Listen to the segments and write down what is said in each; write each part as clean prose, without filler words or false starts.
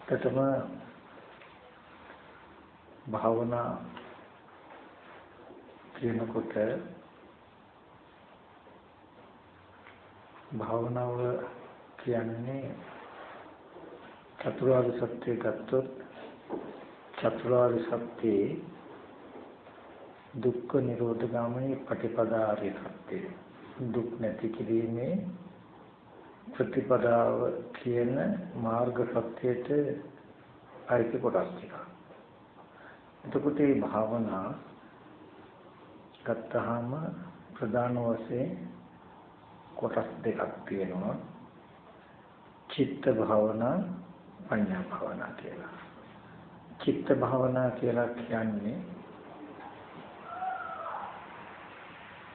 ඇත්තටම භාවනා කියනකොට භාවනාව කියන්නේ චතුරාර්ය සත්‍ය ගත්තොත් චතුරාර්ය සත්‍යයේ දුක්ඛ නිරෝධ ගාමිනී ප්‍රතිපදාාරිය සත්‍යය දුක් නැති කිරීමේ ප්‍රතිපදාව කියන මාර්ග සත්‍යයට අයිති කොටස් ටික. එතකොට මේ භාවනා ගත්තාම ප්‍රධාන වශයෙන් කොටස් දෙකක් තියෙනවා. චිත්ත භාවනා, පඤ්ඤා භාවනා කියලා. චිත්ත භාවනා කියලා කියන්නේ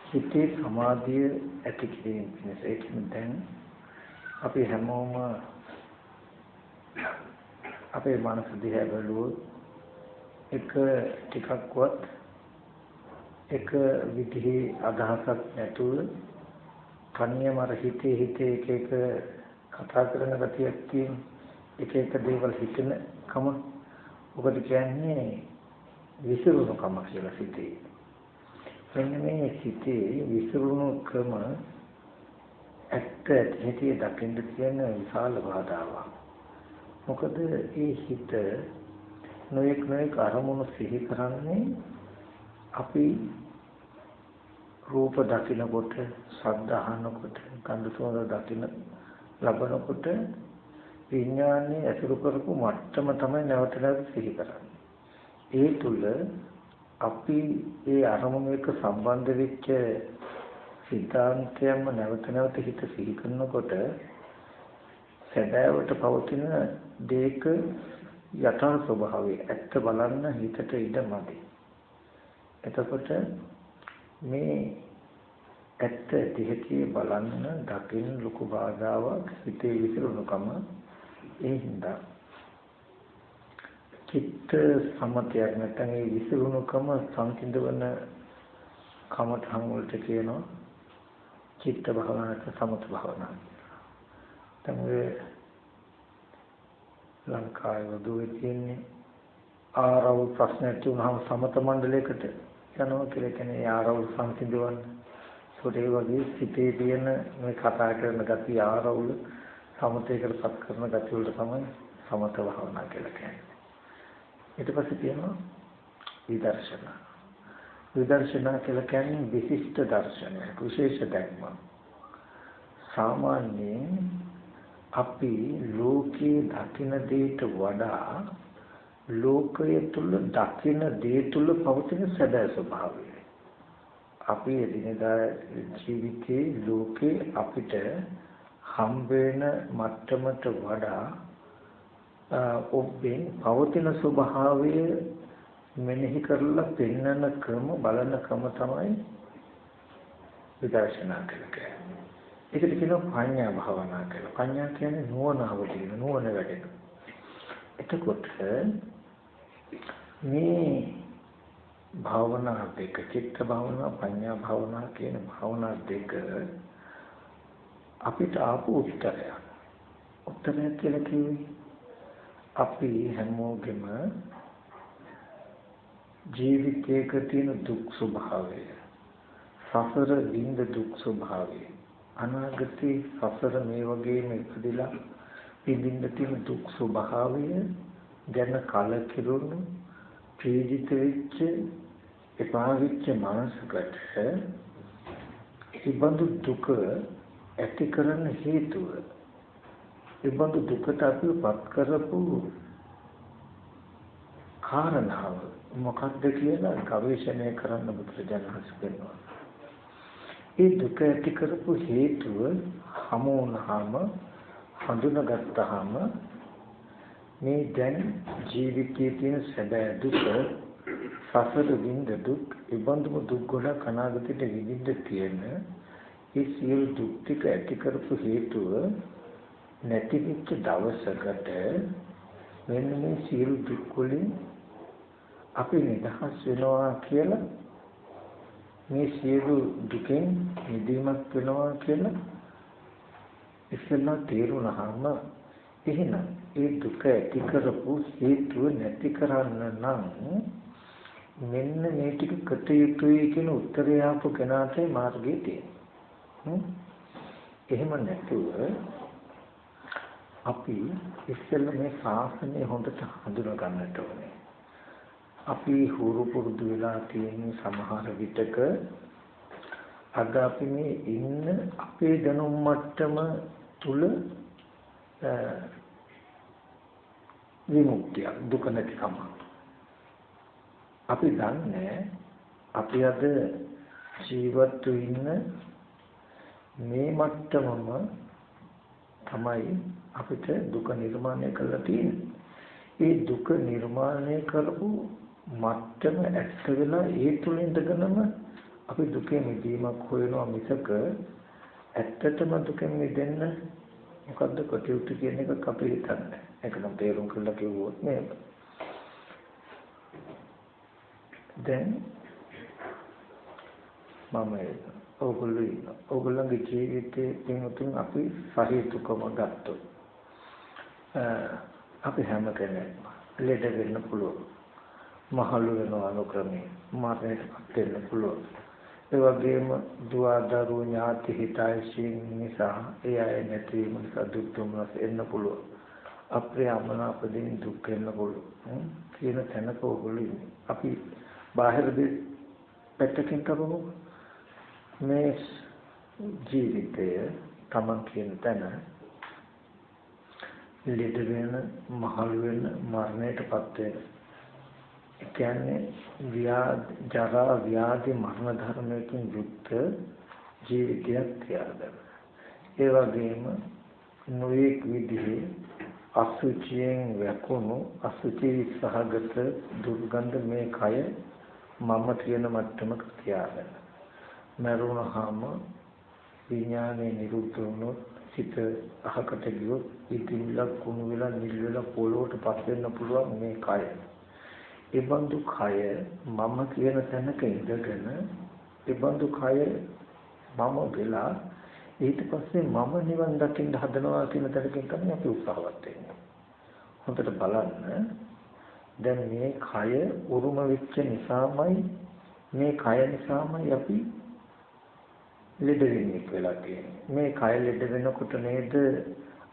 හිතේ සමාධිය ඇති කිරීම පිණිස. ඒ කියන්නේ දැන් අපි හැමෝම අපේ මනස දිහා බලුවොත් එක ටිකක්වත් එක විදිහේ අදහසක් නැතුව කන්‍යම අර හිතේ එක එක කතා කරන ගතියක් තියෙන එක එක දේවල් හිතන කම ඔබට කියන්නේ විසිරුණුකම කියලා සිතේ. මෙන්න මේ සිතේ විසිරුණුකම ඇත්ත ඇති දකින්න තියෙන විශාල බාධාවක්. මොකද ඒ හිත නොඑක අරමුණු සිහි කරන්නේ අපි රූප දකිනකොට, ශබ්ද අහනකොට, ගන්ධ සුවඳ දකින ලබනකොට විඥානයේ අසුරු කරපු මට්ටම තමයි නැවත නැවත සිහි කරන්නේ. ඒ තුල අපි ඒ අරමුණු එක්ක සම්බන්ධ වෙච්ච සිතාන්තයම නැවත නැවත හිත සිහි කරනකොට සැබෑවට පවතින දේක යථා ස්වභාවය ඇත්ත බලන්න හිතට ඉඩමදි. එතකොට මේ ඇත්ත දිහේ බලන්න දකින්න ලොකු බාධාවක් හිතේ විසිරුණුකම. ඒ හින්දා චිත්ත සමතයක් නැත්නම් ඒ විසිරුණුකම සංසිඳවන කමඨං වලට කියනවා චිත්ත භාවනාවට සමත භාවනාව. තමයි ලංකාවේ දුවේ තියෙන්නේ ආරවුල් ප්‍රශ්නයක් තුනම සමත මණ්ඩලයකට යනවා කියලා කියන්නේ ආරවුල් සංසිඳවන්න. ඒ වගේ සිතේ තියෙන මේ කතා කරන ගතිය ආරවුල් සමතේකටපත් කරන ගතිය වලට තමයි සමත භාවනාව කියලා කියන්නේ. ඊට පස්සේ තියෙනවා විදර්ශනා. විදර්ශනා කියලා කියන්නේ විශිෂ්ට දර්ශනය, විශේෂ දැක්ම. සාමාන්‍යයෙන් අපි ලෝකේ දකින දේට වඩා ලෝකයේ තුල දකින දේ තුල පවතින සැබෑ ස්වභාවය. අපි එදිනෙදා ජීවිතේ ලෝකේ අපිට හම්බ වෙන මට්ටමට වඩා ඔබෙන් පවතින ස්වභාවය මෙනෙහි කරලා පෙන්වන ක්‍රම බලන ක්‍රම තමයි විදර්ශනා කියන්නේ. ඒකට කියනවා පඤ්ඤා භාවනා කියලා. පඤ්ඤා කියන්නේ නුවණ අවදීන නුවණ වැඩෙන. එතකොට මේ භාවනා දෙක චිත්ත භාවනා පඤ්ඤා භාවනා කියන භාවනා දෙක අපිට ආපු උත්තරය කියලා කිව්වේ අපි හැමෝගෙම ජීවිතයක තියෙන දුක් ස්වභාවය, සසර විඳ දුක් ස්වභාවය, අනාගතේ සසර මේ වගේම ඉපදිලා විඳින්න තියෙන දුක් ස්වභාවය ගැන කලකිරුණු පීඩිත වෙච්ච එපා වෙච්ච මනසකට ඉබඳු දුක ඇති කරන හේතුව ඉබඳු දුකට අපිපත් කරපු කාරණාව මොකක්ද කියලා ගවේෂණය කරන්න බුදුරජාණන් වහන්සේ කියනවා. ඒ දුක ඇති කරපු හේතුව හමු වුණාම හඳුනාගත්තාම මේ දැන් ජීවිතයේ තියෙන සැබෑ දුක සසර විඳ දුක් ඉබඳුම දුක් ගොඩක් අනාගතයට විඳින්න තියෙන ඒ සියලු දුක් ටික ඇති කරපු හේතුව නැති වෙච්ච දවසකට මෙන්න මේ සියලු දුක් වලින් අපි නිදහස් වෙනවා කියලා මේ සියලු දුකෙන් මිදීමක් වෙනවා කියලා ඉස්සෙල්ලා තේරුණාම එහෙනම් ඒ දුක ඇති කරපු හේතුව නැති කරන්න නම් මෙන්න මේ ටික කටයුතුයි කියන උත්තරය ආපු කෙනාට මාර්ගය තියෙනවා. එහෙම නැතුව අපි ඉස්සෙල්ල මේ ශාසනය හොඳට හඳුනා ගන්නට ඕනේ. අපි හුරු පුරුදු වෙලා තියෙන සමහර විටක අද අපි මේ ඉන්න අපේ දැනුම් මට්ටම තුල විමුක්තිය දුක නැතිකම අපි දන්නේ අපි අද ජීවත් වෙන්න මේ මට්ටමම තමයි අපිට දුක නිර්මාණය කරලා තියෙන්නේ. ඒ දුක නිර්මාණය කරපු මට්ටම ඇත්ත වෙලා ඒ තුල ඉඳගෙනම අපි දුකෙන් මිදීමක් හොයනවා මිසක ඇත්තටම දුකෙන් මිදෙන්න මොකද්ද කටයුතු කියන එක අපි හිතන්නේ. ඒක නම් තේරුම් කරලා කිව්වොත් නේද? දැන් මම ඔයගොල්ලන්ගේ ජීවිතේ පින්තුන් අපි සහිතුකම ගත්තොත් අපි හැම කෙනෙක්ම ලෙඩ වෙන්න පුළුවන්. මහලු වෙනවා අනුක්‍රමයෙන් මරණයටපත් වෙන්න පුළුවන්. ඒ වගේම දුව දරුවෝ ඥාති හිතයිසින් නිසා ඒ අය නැතිවීම නිසා දුක් දුම්නස් එන්න පුළුවන්. අප්‍රියමනාපදෙන් දුක් වෙන්න පුළුවන්. කියන තැනක ඔයගොල්ලෝ ඉන්නේ. අපි බාහිර පැත්තකින් කරමු. මේ ජීවිතය තමන් කියන තැන ලෙඩ වෙන, මහලු වෙන, මරණයටපත් වෙන. ඒ කියන්නේ ජරා ව්‍යාධි මරණ ධර්මයෙන් යුක්ත ජීවිතයක් තියාගන්න. ඒ වගේම නොයෙක් විදිහේ අසුචියෙන් වැකුණු අසුචි සහගත දුර්ගන්ධ මේ කය මම කියන මට්ටමක තියාගන්න. මරුණාම විඥානේ නිරුද්ධ වුණොත් සිත අහකට ගියොත් ඉතිවිලා කුණු වෙලා නිල් වෙලා පොළොවට පස් වෙන්න පුළුවන් මේ කය. ඒ බඳු කය මම කියන තැනක ඉඳගෙන ඒ බඳු කය මම වෙලා ඊට පස්සේ මම නිවන් දකින්න හදනවා කියන තැනකින් තමයි අපි උත්සාහවත් වෙන්නේ. හොඳට බලන්න. දැන් මේ කය උරුම වෙච්ච නිසාමයි මේ කය නිසාමයි අපි ලෙඩ වෙන්නේ කියලා කියන්නේ. මේ කය ලෙඩ වෙනකොට නේද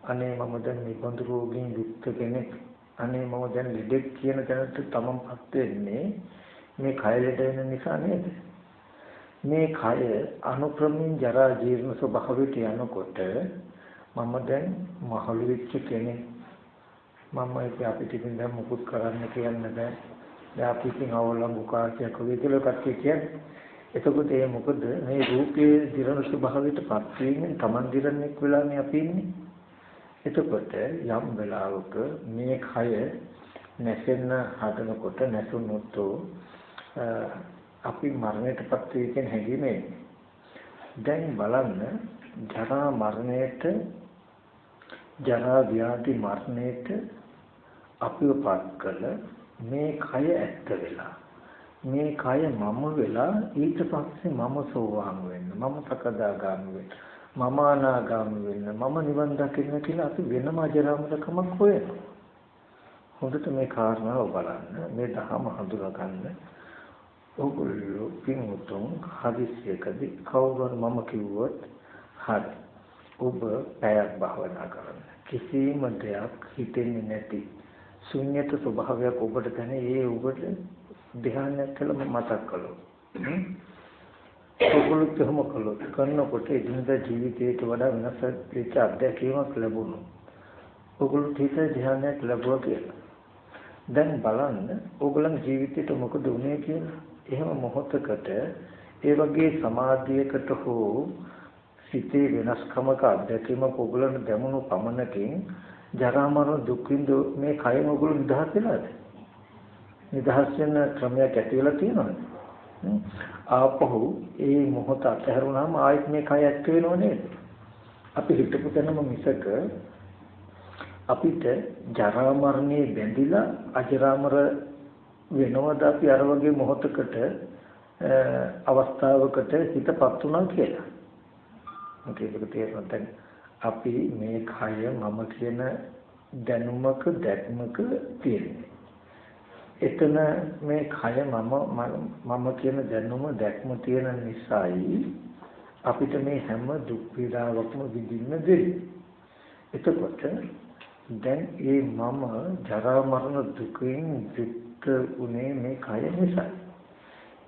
අනේ මම දැන් නිබඳු රෝගීන් යුක්ත කෙනෙක්, අනේ මම දැන් ලෙඩෙක් කියන තැනට තමන්පත් වෙන්නේ මේ කය ලෙඩ වෙන නිසා නේද? මේ කය අනුක්‍රමයෙන් ජරා ජීර්ණ ස්වභාවයට යනකොට මම දැන් මහලු වෙච්ච කෙනෙක්, මම අපිට ඉතින් දැන් මුකුත් කරන්න කියන්න බෑ. දැන් අපි ඉතින් අවලංගු කාර්යයක් වගේ කට්ටිය කියන්නේ. එතකොට ඒ මොකද මේ රූපයේ දිරණ ස්වභාවයටපත් වීමෙන් Taman දිරණෙක් වෙලානේ අපි ඉන්නේ. එතකොට යම් වෙලාවක මේ කය නැසෙන්න හදනකොට නැසුනොත් අපි මරණයටපත් වෙයි කියන හැඟීම එන්නේ. දැන් බලන්න ජරා මරණයට ජරා ව්‍යාධි මරණයට අපිව පත් කළ මේ කය ඇත්ත වෙලා මේ කය මම වෙලා ඊට පස්සේ මම සෝවාන් වෙන්න, මම සකදාගාමී වෙන්න, මම අනාගාමී වෙන්න, මම නිවන් දකින්න කියලා අපි වෙනම අජරාමරකමක් හොයනවා. හොඳට මේ කාරණාව බලන්න, මේ ධර්ම හඳුනා ගන්න. ඔගොල්ලෝ පින්වතුන් හදිසියකදී කවුරුන් මම කිව්වොත් හරි. ඔබ පැයක් භාවනා කරන්න. කිසිම දෙයක් හිතෙන්නේ නැති ශුන්‍යත ස්වභාවයක් ඔබට දැන ඒ ඔබට ධ්‍යානයක් කළම මතක් කළොත් ඔගොල්ලෝ කොහොම කළොත් කරනකොට එදිනදා ජීවිතයට වඩා වෙනස් වෙච්ච අත්දැකීමක් ලැබුණා. ඔගොල්ලෝ හිත ධ්‍යානයක් ලැබුවා කියලා. දැන් බලන්න ඔයගොල්ලන් ජීවිතේට මොකද වුනේ කියලා. එහෙම මොහොතකට ඒ වගේ සමාධියකට හෝ සිතේ වෙනස්කමක අත්දැකීමක් ඔයගොල්ලන් දැමුණු පමණකින් ජරා මරණ දුක් විඳ මේ කයම ඔයගොල්ලෝ නිදහස් වෙලාද? නිදහස් වෙන ක්‍රමයක් ඇති වෙලා තියෙනවද? ආපහු ඒ මොහොත අතහැරුණාම ආයෙත් මේ කය ඇත්ත වෙනව නේද? අපි හිතපු තැනම මිසක අපිට ජරා මරණේ බැඳිලා අජරාමර වෙනවද අපි අර වගේ මොහොතකට අවස්ථාවකට හිතපත් වුණා කියලා. මොකද ඒක තේරෙන්නේ අපි මේ කය මම කියන දැනුමක දැක්මක තියෙන්නේ. එතන මේ කය මම කියන දැනුම දැක්ම තියෙන නිසායි අපිට මේ හැම දුක් පීඩාවක්ම විඳින්න දෙන්නේ. එතකොට දැන් මේ මම ජරා මරණ දුකෙන් යුක්ත උනේ මේ කය නිසායි.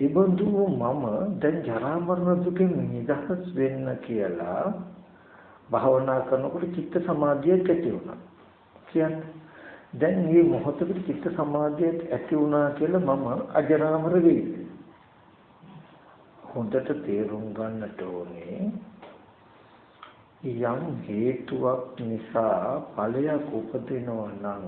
ඉබඳු මම දැන් ජරා මරණ දුකෙන් නිදහස් වෙන්න කියලා භාවනා කරනකොට චිත්ත සමාධියක් ඇති වුණා. කියන්නේ දැන් මේ මොහොතේ චිත්ත සමාධියක් ඇති වුණා කියලා මම අජරාමර වෙයි. හොඳට තේරුම් ගන්නට ඕනේ යම් හේතුවක් නිසා ඵලයක් උපදිනවා නම්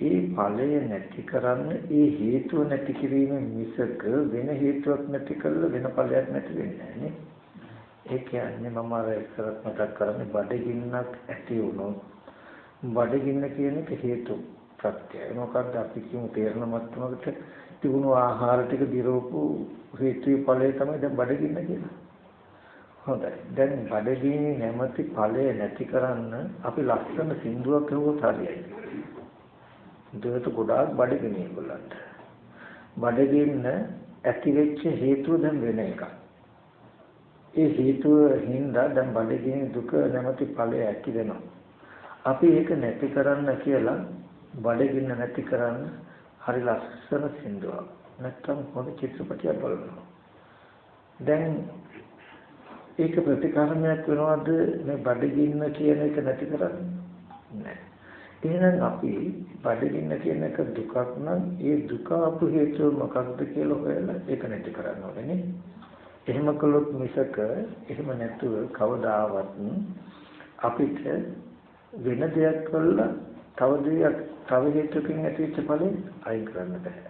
ඒ ඵලය නැති කරන්න ඒ හේතුව නැති කිරීම මිසක වෙන හේතුවක් නැති කළා වෙන ඵලයක් නැති වෙන්නේ නැහැ නේ. ඒ කියන්නේ මම අර ඉස්සරත් මතක් කරන්නේ බඩගින්නක් ඇති වුණොත් බඩගින්න කියන එක හේතු ප්‍රත්‍යය. මොකක්ද අපි කියමු තේරෙන මට්ටමකට තිබුණු ආහාර ටික දිරවපු හේතුයි ඵලය තමයි දැන් බඩගින්න කියන්නේ. හොඳයි. දැන් බඩගිනි නැමැති ඵලය නැති කරන්න අපි ලස්සන සින්දුවක් හවුවොත් හරියයි. දෙයට ගොඩාක් බඩගිනි ඒගොල්ලන්ට. බඩගින්න ඇති වෙච්ච හේතුව දැන් වෙන එකක්. ඒ හේතුව හින්දා දැන් බඩගිනි දුක නැමැති ඵලය ඇති වෙනවා. අපි ඒක නැති කරන්න කියලා බඩගින්න නැති කරන්න හරි ලස්සන සින්දුවක්. නැත්තම් හොඳ චිත්‍රපටයක් බලනවා. දැන් ඒක ප්‍රතිකාරණයක් වෙනවද මේ බඩගින්න කියන එක නැති කරන්නේ? නැහැ. එහෙනම් අපි බඩගින්න කියන එක දුකක් නම් ඒ දුක අපු හේතුව මොකක්ද කියලා හොයලා ඒක නැති කරන්න ඕනේ නේ. එහෙම කළොත් මිසක එහෙම නැතුව කවදාවත් අපිට වෙන දෙයක් කළා තව හේතුකින් ඇතිවෙච්ච ඵලෙ අයින් කරන්න බෑ.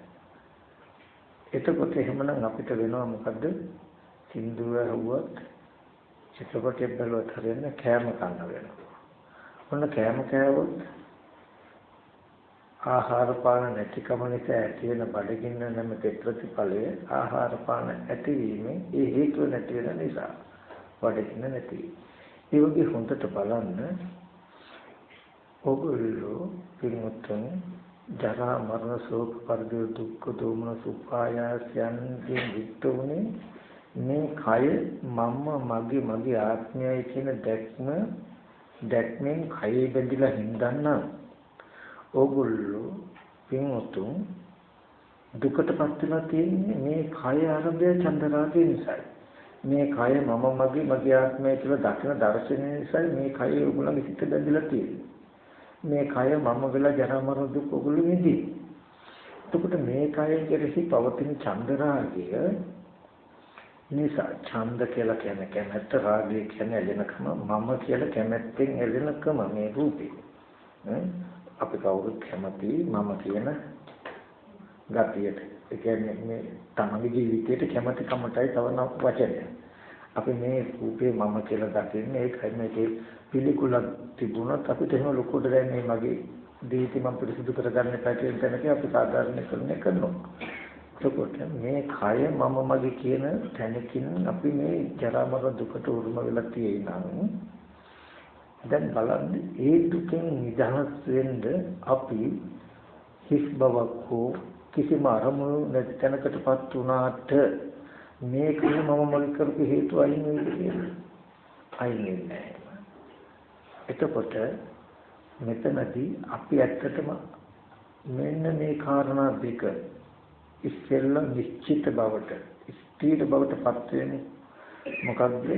එතකොට එහෙමනම් අපිට වෙනවා මොකද්ද? සින්දුව ඇහුවත් චිත්‍රපටයක් බලවත් හරියන්නේ කෑම කන්න වෙනවා. ඔන්න කෑම කෑවොත් ආහාර පාන නැතිකම නිසා ඇති වෙන බඩගින්න නැමැති ප්‍රතිඵලය ආහාර පාන ඇතිවීමෙන් ඒ හේතුව නැති වෙන නිසා බඩගින්න නැති. ඒ වගේ හොඳට බලන්න ඔගොල්ලෝ පින්වත්තුන් ජරා මරණ ශෝක පරිදේ දුක්ඛ දෝමන සුඛායයන්ගෙන් යුක්ත වුනේ මේ කය මගේ ආත්මයයි කියන දැක්මෙන් කයේ බැඳිලා හින්දන්න ඕගොල්ලෝ පින්වතුන් දුකටපත් වෙලා තියෙන්නේ මේ කය ආරම්භය චන්දරාගය නිසා. මේ කය මගේ ආත්මය කියලා දකින දර්ශනය නිසා මේ කය ඕගොල්ලන්ගේ සිත බැඳිලා තියෙන්නේ. මේ කය මම වෙලා ජරා මරණ දුක් ඕගොල්ලෝ විඳි. එතකොට මේ කය කෙරෙහි පවතින චන්දරාගය නිසා ඡන්ද කියලා කියන්නේ කැමැත්ත, රාගය කියන්නේ ඇලෙනකම, මම කියලා කැමැත්තෙන් ඇලෙනකම මේ රූපේ. අපි කවුරුත් කැමති මම කියන ගතියට. ඒ කියන්නේ මේ තමගේ ජීවිතයට කැමති කමටයි තවන වචනය. අපි මේ රූපේ මම කියලා දකින්නේ ඒකයි මේකේ පිළිකුලක් තිබුණත් අපිට එහෙම ලොකුට දැනෙන්නේ මගේ දීති මම පිළිසුදු කරගන්න එපා කියන තැනක අපි සාධාරණීකරණය කරනවා. එතකොට මේ කය මම මගේ කියන තැනකින් අපි මේ ජරා මරණ දුකට උරුම වෙලා තියෙනනම් දැන් බලන්න ඒ දුකෙන් නිදහස් වෙන්න අපි හිස් බවක් හෝ කිසිම අරමුණු නැති තැනකටපත් වුණාට මේක මම මගේ කරපු හේතු අයින් වෙන්නේ කියලා අයින් වෙන්නේ නැහැ. එතකොට මෙතනදී අපි ඇත්තටම මෙන්න මේ කාරණා දෙක ඉස්සෙල්ල නිශ්චිත බවට ස්ථීර බවට පත් වෙන්නේ මොකක්ද?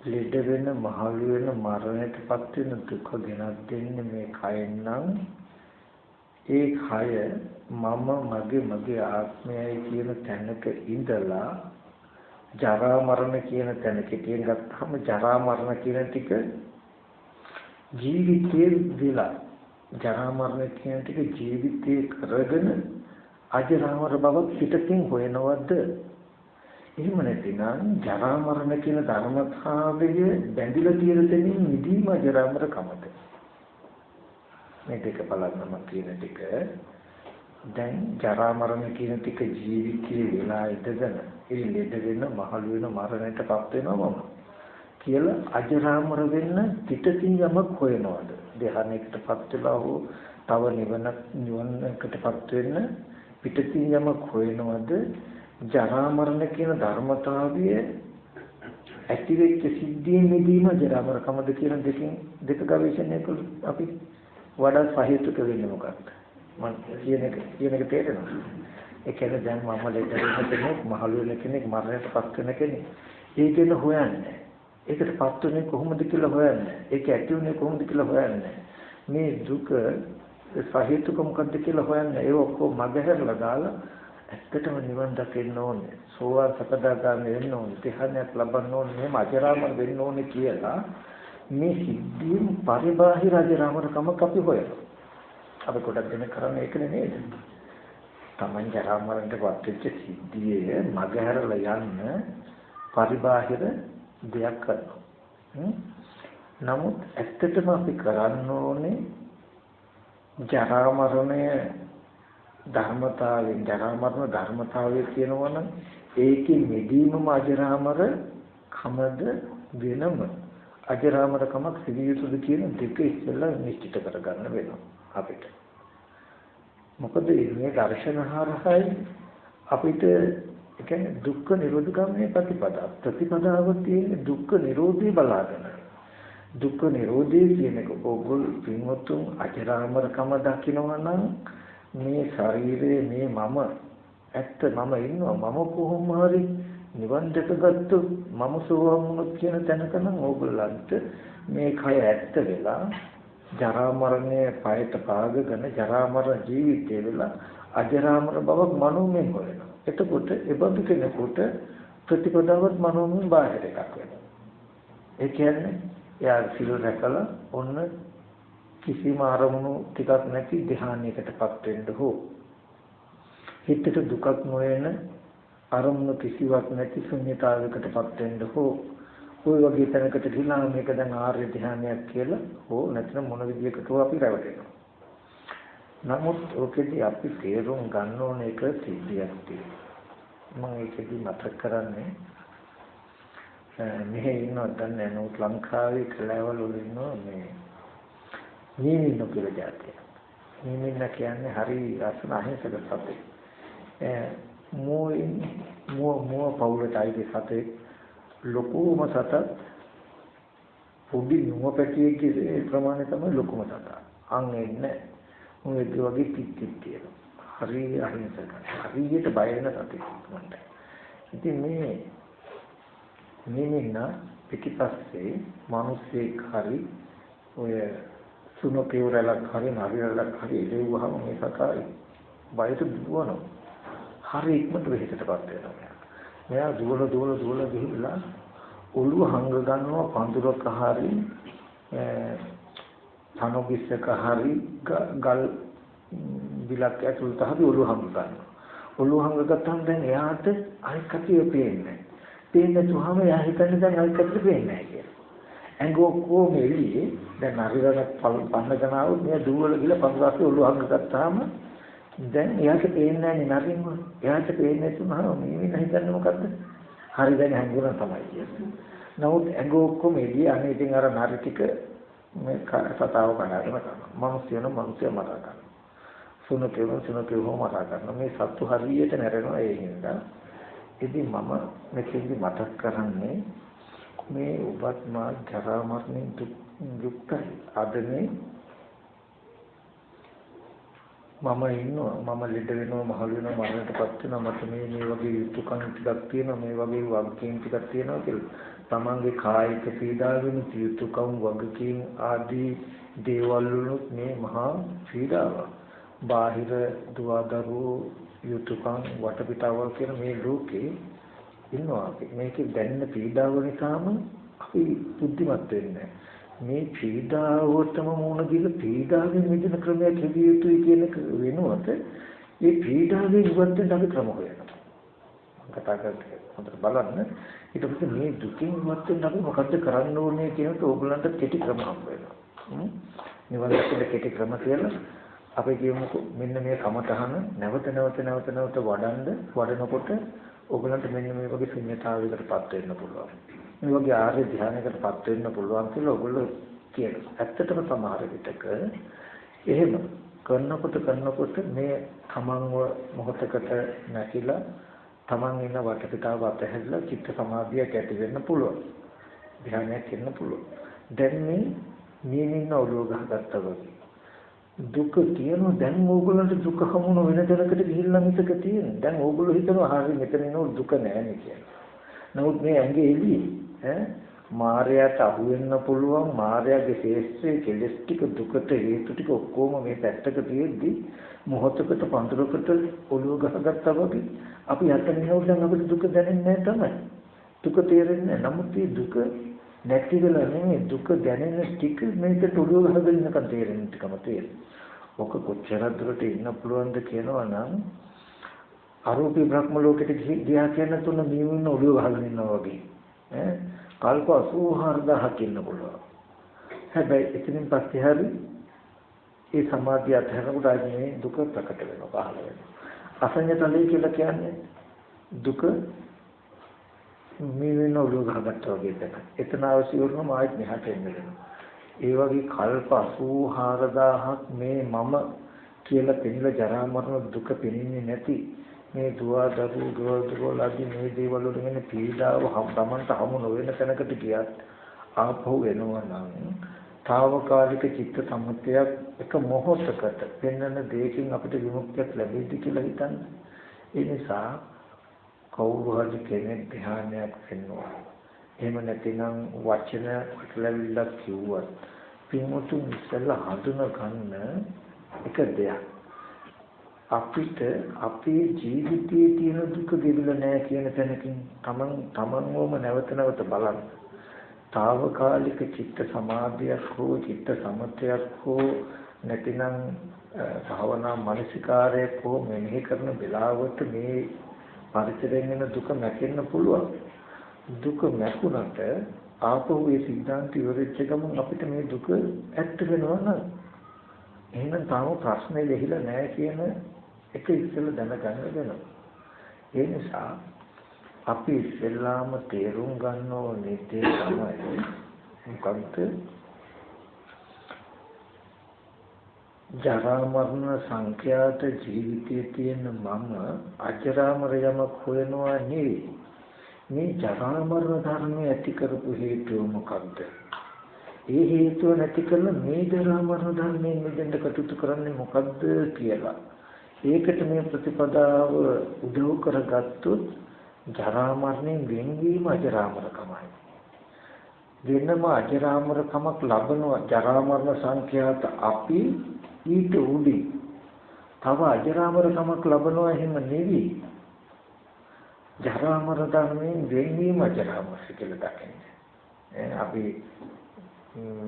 ලෙඩ වෙන, මහලු වෙන, මරණයට පත් වෙන දුක ගෙනත් දෙන්නේ මේ කයෙන් නම් ඒ කය මගේ ආත්මයයි කියන තැනක ඉඳලා ජරා මරණ කියන තැනක තියෙන ගත්තාම ජරා මරණ කියන ටික ජීවිතයේ විලා ජරා මරණ කියන ටික ජීවිතේ කරගෙන අජරාමර බව පිටතින් හොයනවද? එහෙම නැතිනම් ජරා මරණ කියන ධර්මතාවය බැඳිලා තියෙන තැනින් නිදීම අජරාමර කමද? මේ දෙක බලන්නම කියන ටික දැන් ජරා මරණ කියන ටික ජීවිතයේ වෙලා ඉඳගෙන ඒ ලෙඩ වෙන, මහලු වෙන, මරණයටපත් වෙනවම කියලා අජරාමර වෙන්න පිටතින් යමක් හොයනවාද? ධ්‍යානයකටපත් වෙලා හෝ තව නිවනකටපත් වෙන්න පිටතින් යමක් හොයනවාද? ජරා මරණ කියන ධර්මතාවය ඇති වෙච්ච සිද්ධියෙන් මිදීම ජරා මරණකමද කියන දෙක ගවේෂණය කළොත් අපි වඩා සහේතුක වෙන්නේ මොකක්ද? මම කියන එක තේරෙනවද? ඒ කියන්නේ දැන් මම ලෙඩ වෙන කෙනෙක්, මහලු වෙන කෙනෙක්, මරණයටපත් වෙන කෙනෙක්. ඒක ගැන හොයන්නේ. ඒකටපත් වෙන්නේ කොහොමද කියලා හොයන්නේ. ඒක ඇති වෙන්නේ කොහොමද කියලා හොයන්නේ. මේ දුක සහේතුක මොකක්ද කියලා හොයන්නේ. ඒ ඔක්කොම මගහැරලා දාලා ඇත්තටම නිවන් දකින්න ඕනේ. සෝවාන් සකදාගාමී වෙන්න ඕනේ. ධ්‍යානයක් ලබන්න ඕනේ. මේ අජරාමර වෙන්න ඕනේ කියලා මේ සිද්ධියෙන් පරිබාහිර අජරාමරකමක් අපි හොයනවා. අපි කොටක් දෙන කරන්නේ ඒක නේද? තමන් ජරා මරණයට පත්වෙච්ච සිද්ධියේ මගහැරලා යන්න පරිබාහිර දෙයක් කරනවා. නමුත් ඇත්තටම අපි කරන්න ඕනේ ජරා මරණය ධර්මතාවයෙන් ජරා මරණ ධර්මතාවය කියනවා නම් ඒකේ මෙදීමම අජරාමර කමද වෙනම අජරාමර කමක් සිවිය යුතුද කියන දෙක ඉස්සෙල්ලා නිශ්චිත කරගන්න වෙනවා අපිට. මොකද මේ දර්ශනහරහයි අපිට කියන්නේ දුක්ඛ නිරෝධ ගාමී ප්‍රතිපදාව තියෙන්නේ දුක්ඛ නිරෝධය බලාගෙන. දුක්ඛ නිරෝධය කියන එක ඕගොල්ලෝ පින්වත්තුන් අජරාමරකම දකිනවා නම් මේ ශරීරයේ මේ මම ඇත්ත මම ඉන්නවා මම කොහොම හරි නිවන් දැකගත්තු මම සෝවාන් වුණොත් කියන තැනක නම් ඕගොල්ලන්ට මේ කය ඇත්ත වෙලා ජරා මරණය පයට පාගගෙන ජරා මරණ ජීවිතය වෙලා අජරාමර බවක් මනෝමය වෙනවා. එතකොට ඒබඳු කෙනෙකුට ප්‍රතිපදාවත් මනෝමය බාහිර එකක් වෙනවා. ඒ කියන්නේ එයා සිල් රැකලා ඔන්න කිසිම අරමුණු ටිකක් නැති ධ්‍යානයකටපත් වෙන්න හෝ හිතට දුකක් නොවන අරමුණු කිසිවක් නැති ශුන්‍යතාවයකටපත් වෙන්න හෝ ඔය වගේ තැනකට ගිහිනා මේක දැන් ආර්ය ධ්‍යානයක් කියලා හෝ නැත්නම් මොන විදියකට අපි රැවටෙනවා. නමුත් ඔකෙදී අපි තේරුම් ගන්න ඕන එක සිද්ධියක් තියෙනවා. මම ඒකෙදි මතක් කරන්නේ මෙහෙ ඉන්නවා දැන් නෝත් ලංකාවේ කලාවල වල ඉන්නවා මේ නීමින්න කියලා જાතිය. නීමින්න කියන්නේ හරි අසන අහිංසක සතෙක්. මෝ පවුලට ආයේ සතෙක් ලොකුම සතත් පොඩි නුව පැටියෙක්ගේ ප්‍රමාණය තමයි ලොකුම සතා. අන් එන්නේ මොකද වගේ පිටික් කියලා. හරි අහිංසක. හරියට බය වෙන සතෙක් මන්ට. ඉතින් මේ නීමින්න පිටිපස්සේ මිනිස්සෙක් හරි ඔය සුනෝපේවරලක් හරි නරියලක් හරි එළෙව්වහම මේ සතා බයට දුවනවා. හරි ඉක්මනට වෙහෙසටපත් වෙනවා. මෙයා දුවල ගිහිල්ලා ඔළුව හංග ගන්නවා පඳුරක හරි තනොගිස්සක හරි ගල් විලක් ඇතුළත හරි ඔළුව හංග ගන්නවා. ඔළුව හංග ගත්තාම දැන් එයාට අනිත් කතිය පේන්නේ. පේන්නේ තුහම එයා හිතන්නේ දැන් අනිත් කතිය පේන්නේ නැහැ කියලා. ඇඟෝ කොහොම එළියේ දැන් නරිරණක් පන්නගෙන ආවොත් මෙයා දුවල ගිහලා පඳුරාසේ ඔළුව හංග ගත්තාම දැන් එයාට පේන්නේ නැහැ නරින්ම. එයාට පේන්නේ තුනම මේ හිතන්නේ මොකද්ද? හරි දැන් හැංගුණා තමයි කියන්නේ. නමුත් ඇඟෝ ඔක්කොම එළියේ අනේ ඉතින් අර නරි ටික මේ සතාව කඩාගෙන කරනවා. මිනිස්සුන මිනිස්සු මරා ගන්නවා. සුනකේව මරා ගන්නවා. මේ සත්තු හරියට නැරෙනවා ඒ හින්දා. ඉතින් මම මෙතෙන්දි මතක් කරන්නේ මේ ඔබත් මා ජරා මරණින් දුක්ඛයි. අද මේ මම ඉන්නවා මම ලෙඩ වෙනවා මහලු වෙනවා මරණයටපත් වෙනවා මට මේ වගේ යුතුයකම් ටිකක් තියෙනවා මේ වගේ වගකීම් ටිකක් තියෙනවා කියලා තමන්ගේ කායික පීඩාවෙන් යුතුයකම් වගකීම් ආදී දේවල් වලුත් මේ මහා පීඩාව බාහිර දුවදරුවෝ යුතුයකම් වටපිටාවල් කියන මේ ලෝකේ ඉන්නවා අපි මේකේ දැනෙන පීඩාව නිසාම අපි බුද්ධිමත් වෙන්නේ මේ පීඩාවටම මුහුණ දීලා පීඩාවෙන් මිදෙන ක්‍රමයක් හදි යුතුයි කියන එක වෙනුවට මේ පීඩාවෙන් ඉවත් වෙන්න අපි ක්‍රම හොයනවා. කතා කරද්දී හොඳට බලන්න ඊට පස්සේ මේ දුකින් ඉවත් වෙන්න අපි මොකද්ද කරන්න ඕනේ කියන එක ඕගලන්ට කෙටි ක්‍රම හම්බ වෙනවා. නිවන් දකින්න කෙටි ක්‍රම කියලා අපි කියමුකෝ මෙන්න මේ කමතහන නැවත වඩනකොට ඕගලන්ට මෙන්න මේ වගේ ශුන්‍යතාවයකටපත් වෙන්න පුළුවන්. මේ වගේ ආර්ය ධ්‍යානයකටපත් වෙන්න පුළුවන් කියලා ඕගොල්ලෝ කියනවා. ඇත්තටම සමහර විටක එහෙම කරනකොට මේ තමන්ව මොහොතකට නැතිලා තමන් ඉන්න වටපිටාව අතහැරලා චිත්ත සමාධියක් ඇති වෙන්න පුළුවන්. ධ්‍යානයක් එන්න පුළුවන්. දැන් මේ නිමින්න ඔළුව ගහගත්තා වගේ දුක තියෙනවා. දැන් ඕගොල්ලන්ට දුක හමුන වෙන තැනකට ගිහිල්ලා මිසක තියෙන. දැන් ඕගොල්ලෝ හිතනවා හරිය මෙතන ඉන්න දුක නෑ නේ කියලා. නමුත් මේ ඇඟේ එළියේ මායයට අහු වෙන්න පුළුවන්. මායාවේ ශේෂ්ත්‍රයේ කෙලස් ටික දුකට හේතු ටික ඔක්කොම මේ පැත්තක තියෙද්දි මොහොතකට පඳුරකට ඔළුව ගහගත්තා වගේ අපි යතන ඉන්නකොට දැන් අපිට දුක දැනෙන්නේ නැහැ තමයි. දුක තේරෙන්නේ නැහැ. නමුත් මේ දුක නැති වෙලා නෙමෙයි දුක දැනෙන ටික මේකට ඔළුව ගහගෙන ඉන්නකම් තේරෙන ටිකම තේරෙනවා. ඔක කොච්චර දුරට ඉන්න පුළුවන්ද කියනවා නම් අරූපී බ්‍රහ්ම ලෝකෙට ගියා කියන තුන නිවින්න ඔළුව ගහගෙන ඉන්නවා වගේ කල්ප 84000ක් ඉන්න පුළුවන්. හැබැයි එතනින් පස්සේ හරි ඒ සමාධිය අධහැරනකොට ආයේ දුක ප්‍රකට වෙනවා පහළ වෙනවා. අසඤ්ඤතලයේ කියලා කියන්නේ දුක නිවින්න ඔළුව ගහගත්තා වගේ දෙයක්. එතන අවශ්‍ය වුණොම ආයෙත් මෙහාට එන්න වෙනවා. ඒ වගේ කල්ප 84000ක් මේ මම කියලා පෙන්නලා ජරා මරණ දුක පෙනෙන්නේ නැති මේ දුවදරු ලදී මේ දේවල් වලින් එන පීඩාව තමන්ට හමු නොවන තැනකට ගියත් ආපහු එනවා නම් తాවකාලික චිත්ත සමුදයක් එක මොහොතකට පෙන්වන දෙයකින් අපිට විමුක්තියක් ලැබෙයිද කියලා හිතන්න. ඒ නිසා කවුරු හරි කෙනෙක් ධ්‍යානයක් වෙනවා. එහෙම නැතිනම් වචන ලැබිලා කිව්වත් පින්වතුන් ඉස්සෙල්ලා හඳුනා ගන්න එක දෙයක්. අපිට අපේ ජීවිතයේ තියෙන දුක ගෙවිලා නැහැ කියන තැනකින් තමන්වම නැවත බලන්න. తాවකාලික චිත්ත සමාධියක් හෝ චිත්ත සමතයක් හෝ නැතිනම් භාවනා මානසිකාරයක් හෝ මෙනෙහි කරන වෙලාවට මේ පරිසරයෙන් එන දුක නැකෙන්න පුළුවන්. දුක නැකුණට ආපහු ඒ සිද්ධාන්ත ඉවරෙච්ච ගමන් අපිට මේ දුක ඇත්ත වෙනවා නම් එහෙනම් තාම ප්‍රශ්නේ දෙහිලා නැහැ කියන එක ඉස්සෙල්ලා දැනගන්න වෙනවා. ඒ නිසා අපි ඉස්සෙල්ලාම තේරුම් ගන්න ඕනේ දේ තමයි මොකක්ද? ජරා මරණ සංඛ්‍යාත ජීවිතයේ තියෙන මම අජරාමර යමක් හොයනවා නෙවෙයි. මේ ජරා මරණ ධර්ම ඇති කරපු හේතුව මොකක්ද? ඒ හේතුව නැති කරලා මේ ජරා මරණ ධර්මයෙන් මිදෙන්න කටයුතු කරන්නේ මොකක්ද කියලා. ඒකට මේ ප්‍රතිපදාව උදව් කරගත්තොත් ජරා මරණයෙන් වෙන්වීම අජරාමරකමයි. වෙනම අජරාමරකමක් ලබනවා ජරා මරණ සංඛ්‍යාත අපි ඊට උඩින් තව අජරාමරකමක් ලබනවා එහෙම නෙවෙයි. ජරා මරණ ධර්මයෙන් වෙන්වීම අජරාමර කියලා දකින්නේ. අපි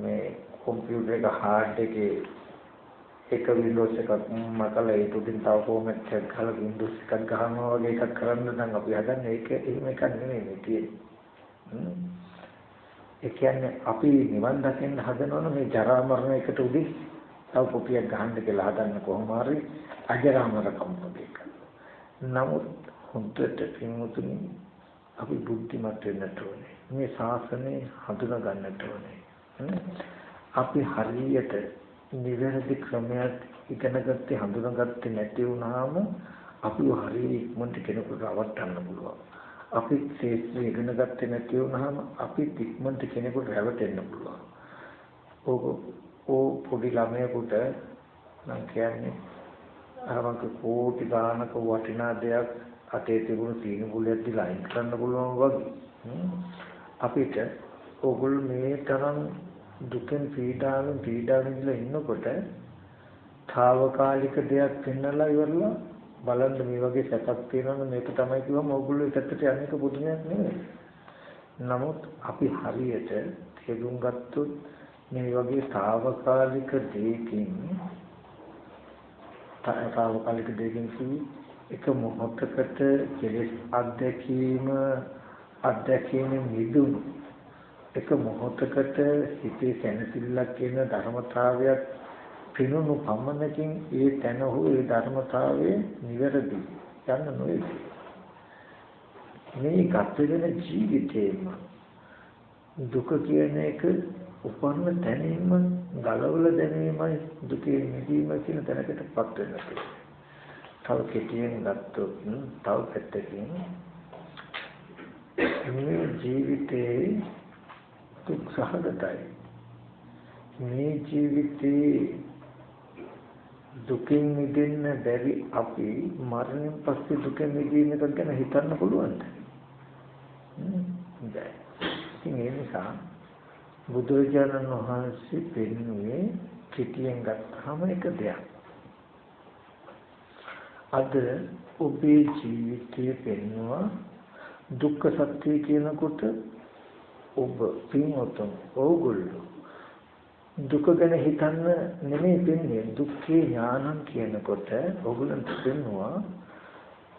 මේ කම්පියුටර් එක හાર્ඩ් එකේ එක වින්ඩෝස් එකක් මතලා ඒ තුලින් තව ෆෝමැට් එකක් ගහලා වින්ඩෝස් එකක් ගහනවා වගේ එකක් කරන්න නම් අපි හදන්නේ ඒක එහෙම එකක් නෙමෙයි මේ තියෙන්නේ. ඒ කියන්නේ අපි නිවන් දකින්න හදනවනේ මේ ජරා මරණ එකට උදේ තව කොපියක් ගහන්න කියලා හදන්න කොහොම හරි අජරාමරකම් දෙක. නමුත් හොඳට පින්වතුනි අපි බුද්ධිමත් වෙන්නට ඕනේ. මේ ශාසනය හඳුනා ගන්නට ඕනේ. අපි හරියට නිවැරදි ක්‍රමයක් ඉගෙනගත්තේ හඳුනාගත්තේ නැති වුණාම අපි හරිය ඉක්මනට කෙනෙකුට රවට්ටන්න පුළුවන්. අපි ශේෂ්ත්‍රය ඉගෙනගත්තේ නැති වුණාම අපි ඉක්මනට කෙනෙකුට රැවටෙන්න පුළුවන්. ඕ පොඩි ළමයෙකුට නම් කියන්නේ අරමක කෝටි ගානක වටිනා දෙයක් අතේ තිබුණු සීනි බුලියක් දිලා අයින් කරන්න පුළුවන් වගේ. අපිට ඕගොල්ලෝ මේ තරම් දුකෙන් පීඩාවෙන් ඉඳලා ඉන්නකොට తాවකාලික දෙයක් පෙන්නලා ඉවරලා බලන්න මේ වගේ සැපක් තියෙනවා මේක තමයි කිව්වම ඕගොල්ලෝ ඒකට යන්නේක පුදුමයක් නෙවෙයි. නමුත් අපි හරියට තේරුම් ගත්තොත් මේ වගේ తాවකාලික දෙයකින් එක මොහොතකට කෙලෙස් අත්දැකීම මිදුණු එක මොහොතකට හිතේ සැනසෙල්ලක් කියන ධර්මතාවයක් පිනුණු පමණකින් ඒ තැන හෝ ඒ ධර්මතාවයේ නිවැරදි යන්න නොවේ. මේ ගත වෙන ජීවිතේම දුක කියන එක උපන්න තැනීම ගලවල දැනීමයි දුකේ මිදීම කියන තැනකටපත් වෙනවා. තව කෙටියෙන් ගත්තොත් තව පැත්තකින් මේ ජීවිතේ දුක් සහගතයි. මේ ජීවිතේ දුකින් මිදෙන්න බැරි අපි මරණයෙන් පස්සේ දුකෙන් මිදීම එක ගැන හිතන්න පුළුවන්ද? බැහැ. ඉතින් ඒ නිසා බුදුරජාණන් වහන්සේ පෙන්වුවේ කෙටියෙන් ගත්තාම එක දෙයක්. අද ඔබේ ජීවිතයේ පෙන්වුවා දුක්ඛ සත්‍ය කියනකොට ඔබ පින්වතුන් ඕගොල්ලෝ දුක ගැන හිතන්න නෙමෙයි පෙන්වන්නේ දුක්ඛේ ඥානං කියනකොට ඕගොල්ලන්ට පෙන්වුවා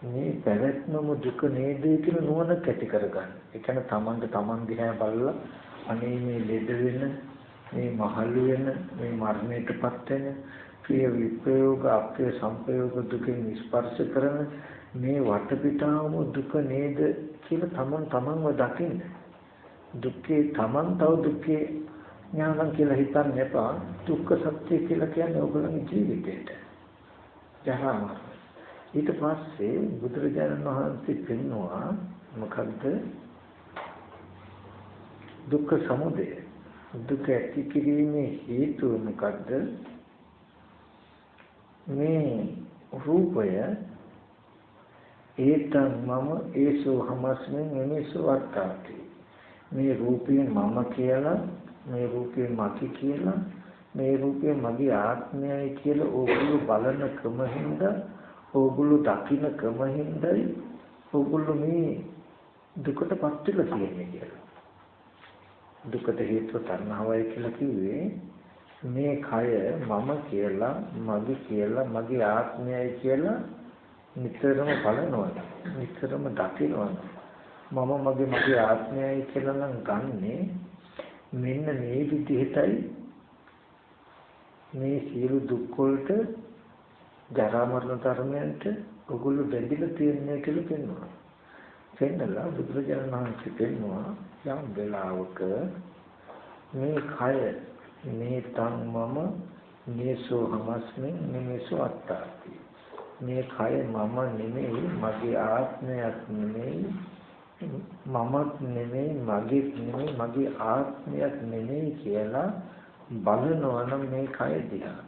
මේ පැවැත්මම දුක නේද කියලා නුවණ ඇති කරගන්න. ඒ කියන්නේ තමන් දිහා බලලා අනේ මේ ලෙඩ වෙන මේ මහලු වෙන මේ මරණයටපත් වෙන ක්‍රිය විප්‍රයෝග අපේ සංපයෝග දුකෙන් ස්පර්ශ කරන මේ වටපිටාවම දුක නේද කියලා තමන්ව දකින්න. දුක්ඛේ තමන් තව දුක්ඛේ ඥානං කියලා හිතන්න එපා. දුක්ඛ සත්‍ය කියලා කියන්නේ ඔයගොල්ලෝගේ ජීවිතේට. ජහම ඊට පස්සේ බුදුරජාණන් වහන්සේ පෙන්වුවා මොකද්ද? දුක්ඛ සමුදය. දුක ඇති කිරීමේ හේතුව මොකද්ද? මේ රූපය ඒතං මම ඒසෝ හමස්මින් මෙමෙසෝ අත්තාති. මේ රූපේ මම කියලා, මේ රූපේ මගේ කියලා, මේ රූපේ මගේ ආත්මයයි කියලා ඕගොල්ලෝ බලන ක්‍රමෙන්ද, ඕගොල්ලෝ දකින්න ක්‍රමෙන්දයි ඕගොල්ලෝ මේ දුකටපත් වෙලා තියෙන්නේ කියලා. දුකට හේතුව තණ්හාවයි කියලා කිව්වේ මේ කය මම කියලා, මගේ කියලා, මගේ ආත්මයයි කියලා නිතරම බලනවා, නිතරම දකිනවා. මම මගේ ආත්මයයි කියලා නම් ගන්නෙ මෙන්න මේ විදිහටයි මේ සියලු දුක් වලට ජරා මරණ ධර්මයන්ට ඔගොල්ලෝ බැඳිලා තියෙන්නේ කියලා පෙන්වනවා. පෙන්නලා බුදුරජාණන් වහන්සේ පෙන්වනවා යම් වෙලාවක මේ කය මේ තං මම නේසෝ හමස්මින් නේසෝ අත්තාති. මේ කය මම නෙමෙයි, මගේ ආත්මයක් නෙමෙයි, මමත් නෙමෙයි, මගේත් නෙමෙයි, මගේ ආත්මයක් නෙමෙයි කියලා බලනවා නම් මේ කය දිහා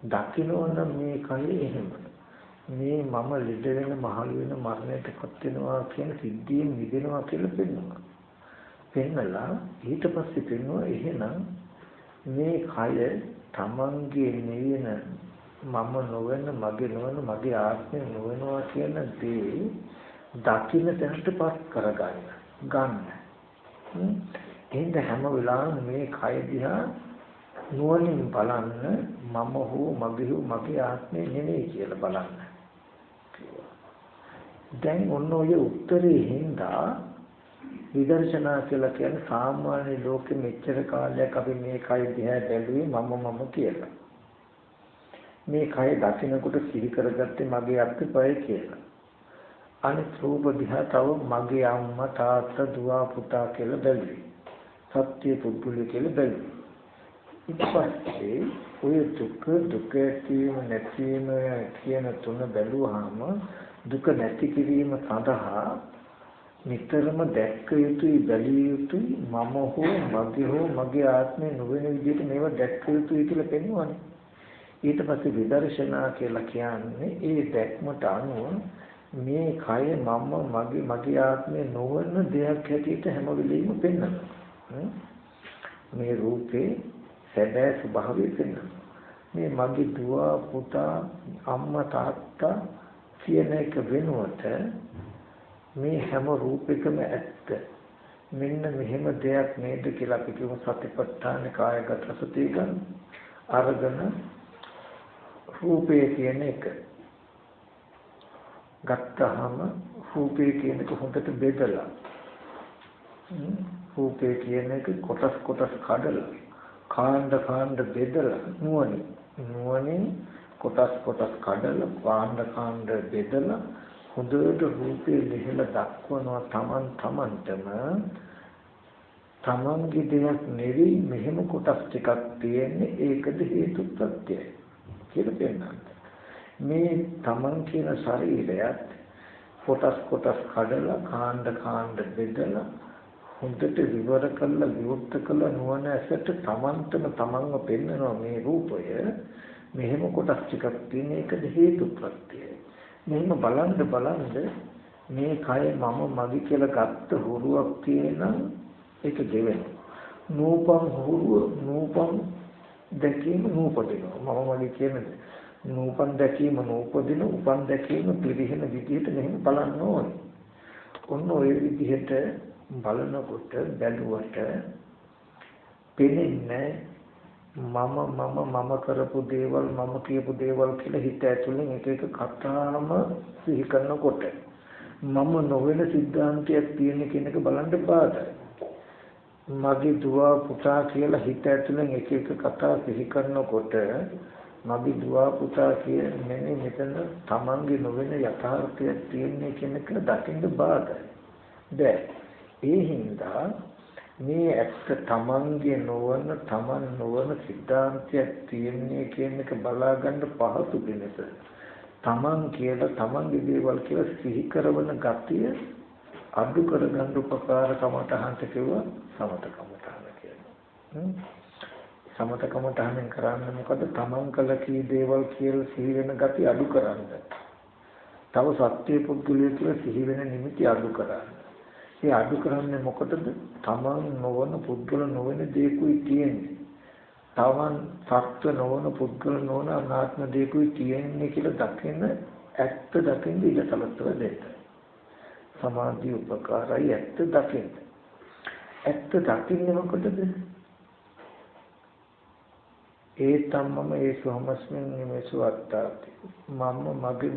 දකිනවා නම් මේ කය එහෙම මේ මම ලෙඩ වෙන මහලු වෙන මරණයටපත් වෙනවා කියන සිද්ධියෙන් මිදෙනවා කියලා පෙන්වනවා. පෙන්නලා ඊට පස්සේ පෙන්වනවා එහෙනම් මේ කය තමන්ගේ නෙවෙන මම නොවන මගේ නොවන මගේ ආත්මය නොවනවා කියන දේ දකින්න තැනටපත් කරගන්න. එහෙනම් හැම වෙලාවෙම මේ කය දිහා නුවණින් බලන්න මම හෝ මගේ ආත්මය නෙවෙයි කියලා බලන්න. දැන් ඔන්න ඔය උත්තරේ හින්දා විදර්ශනා කියලා කියන්නේ සාමාන්‍ය ලෝකෙ මෙච්චර කාලයක් අපි මේ කය දිහා බැලුවේ මම කියලා. මේ කය දකින්නකොට සිහි කරගත්තේ මගේ අත්පය කියලා. අනිත් රූප දිහා තව මගේ අම්මා තාත්තා දුව පුතා කියලා බැලුවේ. සත්‍ය පුද්ගලය කියලා බැලුවේ. ඊට පස්සේ ඔය දුක ඇතිවීම නැතිවීම කියන තුන බැලුවාම දුක නැති කිරීම සඳහා නිතරම දැක්ක යුතුයි, බැලිය යුතුයි. මම හෝ මගේ ආත්මය නොවන විදිහට මේවා දැක්ක යුතුයි කියලා පෙන්වන්නේ. ඊට පස්සේ විදර්ශනා කියලා කියන්නේ ඒ දැක්මට අනුව මේ කය මගේ ආත්මය නොවන දෙයක් හැටියට හැම වෙලෙම පෙන්වනවා. මේ රූපේ සැබෑ ස්වභාවය පෙන්වනවා. මේ මගේ දුව පුතා අම්මා තාත්තා කියන එක වෙනුවට මේ හැම රූපයකම ඇත්ත මෙන්න මෙහෙම දෙයක් නේද කියලා අපි කියමු. සතිපට්ඨාන කායගත සතිය ගන්න අරගෙන රූපය කියන එක ගත්තහම රූපය කියන එක හොඳට බෙදලා රූපය කියන එක කොටස් කඩලා කාණ්ඩ බෙදලා නුවණින් කොටස් කඩලා කාණ්ඩ බෙදලා හොඳට රූපේ ලිහලා දක්වනවා තමන්ටම තමන්ගේ දෙයක් නෙවෙයි මෙහෙම කොටස් ටිකක් තියෙන්නේ ඒකද හේතු ප්‍රත්‍යයයි කියලා පෙන්නනවා. මේ තමන් කියන ශරීරයත් කොටස් කඩලා කාණ්ඩ බෙදලා හොඳට විවර කළා විවුර්ත කළා නුවණ ඇසට තමන්ව පෙන්නනවා මේ රූපය මෙහෙම කොටස් ටිකක් තියෙන එකද හේතු ප්‍රත්‍යයයි. මෙහෙම බලන්න මේ කය මම මගේ කියලා ගත්ත හුරුවක් තියෙනම් ඒක දෙවෙනවා. නූපන් දැකීම නූපදිනවා. මම මගේ කියන්නේ නූපන් දැකීම නූපදින උපන් දැකීම පිළිහෙන විදිහට මෙහෙම බලන්න ඕනේ. ඔන්න ඔය විදිහට බලනකොට බැලුවට පෙනෙන්නේ මම කරපු දේවල් මම කියපු දේවල් කියලා හිත ඇතුලෙන් එක කතාම සිහි කරනකොට මම නොවන සිද්ධාන්තයක් තියෙන කෙනෙක් බලන්න බාධායි. මගේ දුව පුතා කියලා හිත ඇතුලෙන් එක කතා සිහි කරනකොට මගේ දුව පුතා කියන්නේ මෙතන තමන්ගේ නොවන යථාර්ථයක් තියෙන කෙනෙක් දකින්න බාධායි. දැන් ඒ හින්දා මේ ඇත්ත තමන්ගේ තමන් නොවන සිද්ධාන්තයක් තියෙන්නේ කියන එක බලා ගන්න පහසු වෙනස. තමන් කියලා තමන්ගේ දේවල් කියලා සිහි කරන ගතිය අඩු කරගන්න උපකාර කමටහන්ට කිව්වා සමත කමටහන කියලා. සමත කමටහනෙන් කරන්නේ මොකද? තමන් කළ කී දේවල් කියලා සිහි වෙන ගතිය අඩු කරන්න. තව සත්‍ය පුද්ගලයෙක් කියලා සිහි වෙන නිමිති අඩු කරන්න. ඒ අඩු කරන්නේ මොකටද? තමන් නොවන පුද්ගල නොවන දේකුයි තියෙන්නේ. තමන් සත්‍ය නොවන පුද්ගල නොවන අනාත්ම දේකුයි තියෙන්නේ කියලා දකින්න ඇත්ත දකින්න ඉඩ සලස්ව දෙන්න. සමාධි උපකාරයි ඇත්ත දකින්න. ඇත්ත දකින්නේ මොකටද? ඒ තමම ඒ සෝමස්මින් නිමේසු අත්තාති. මම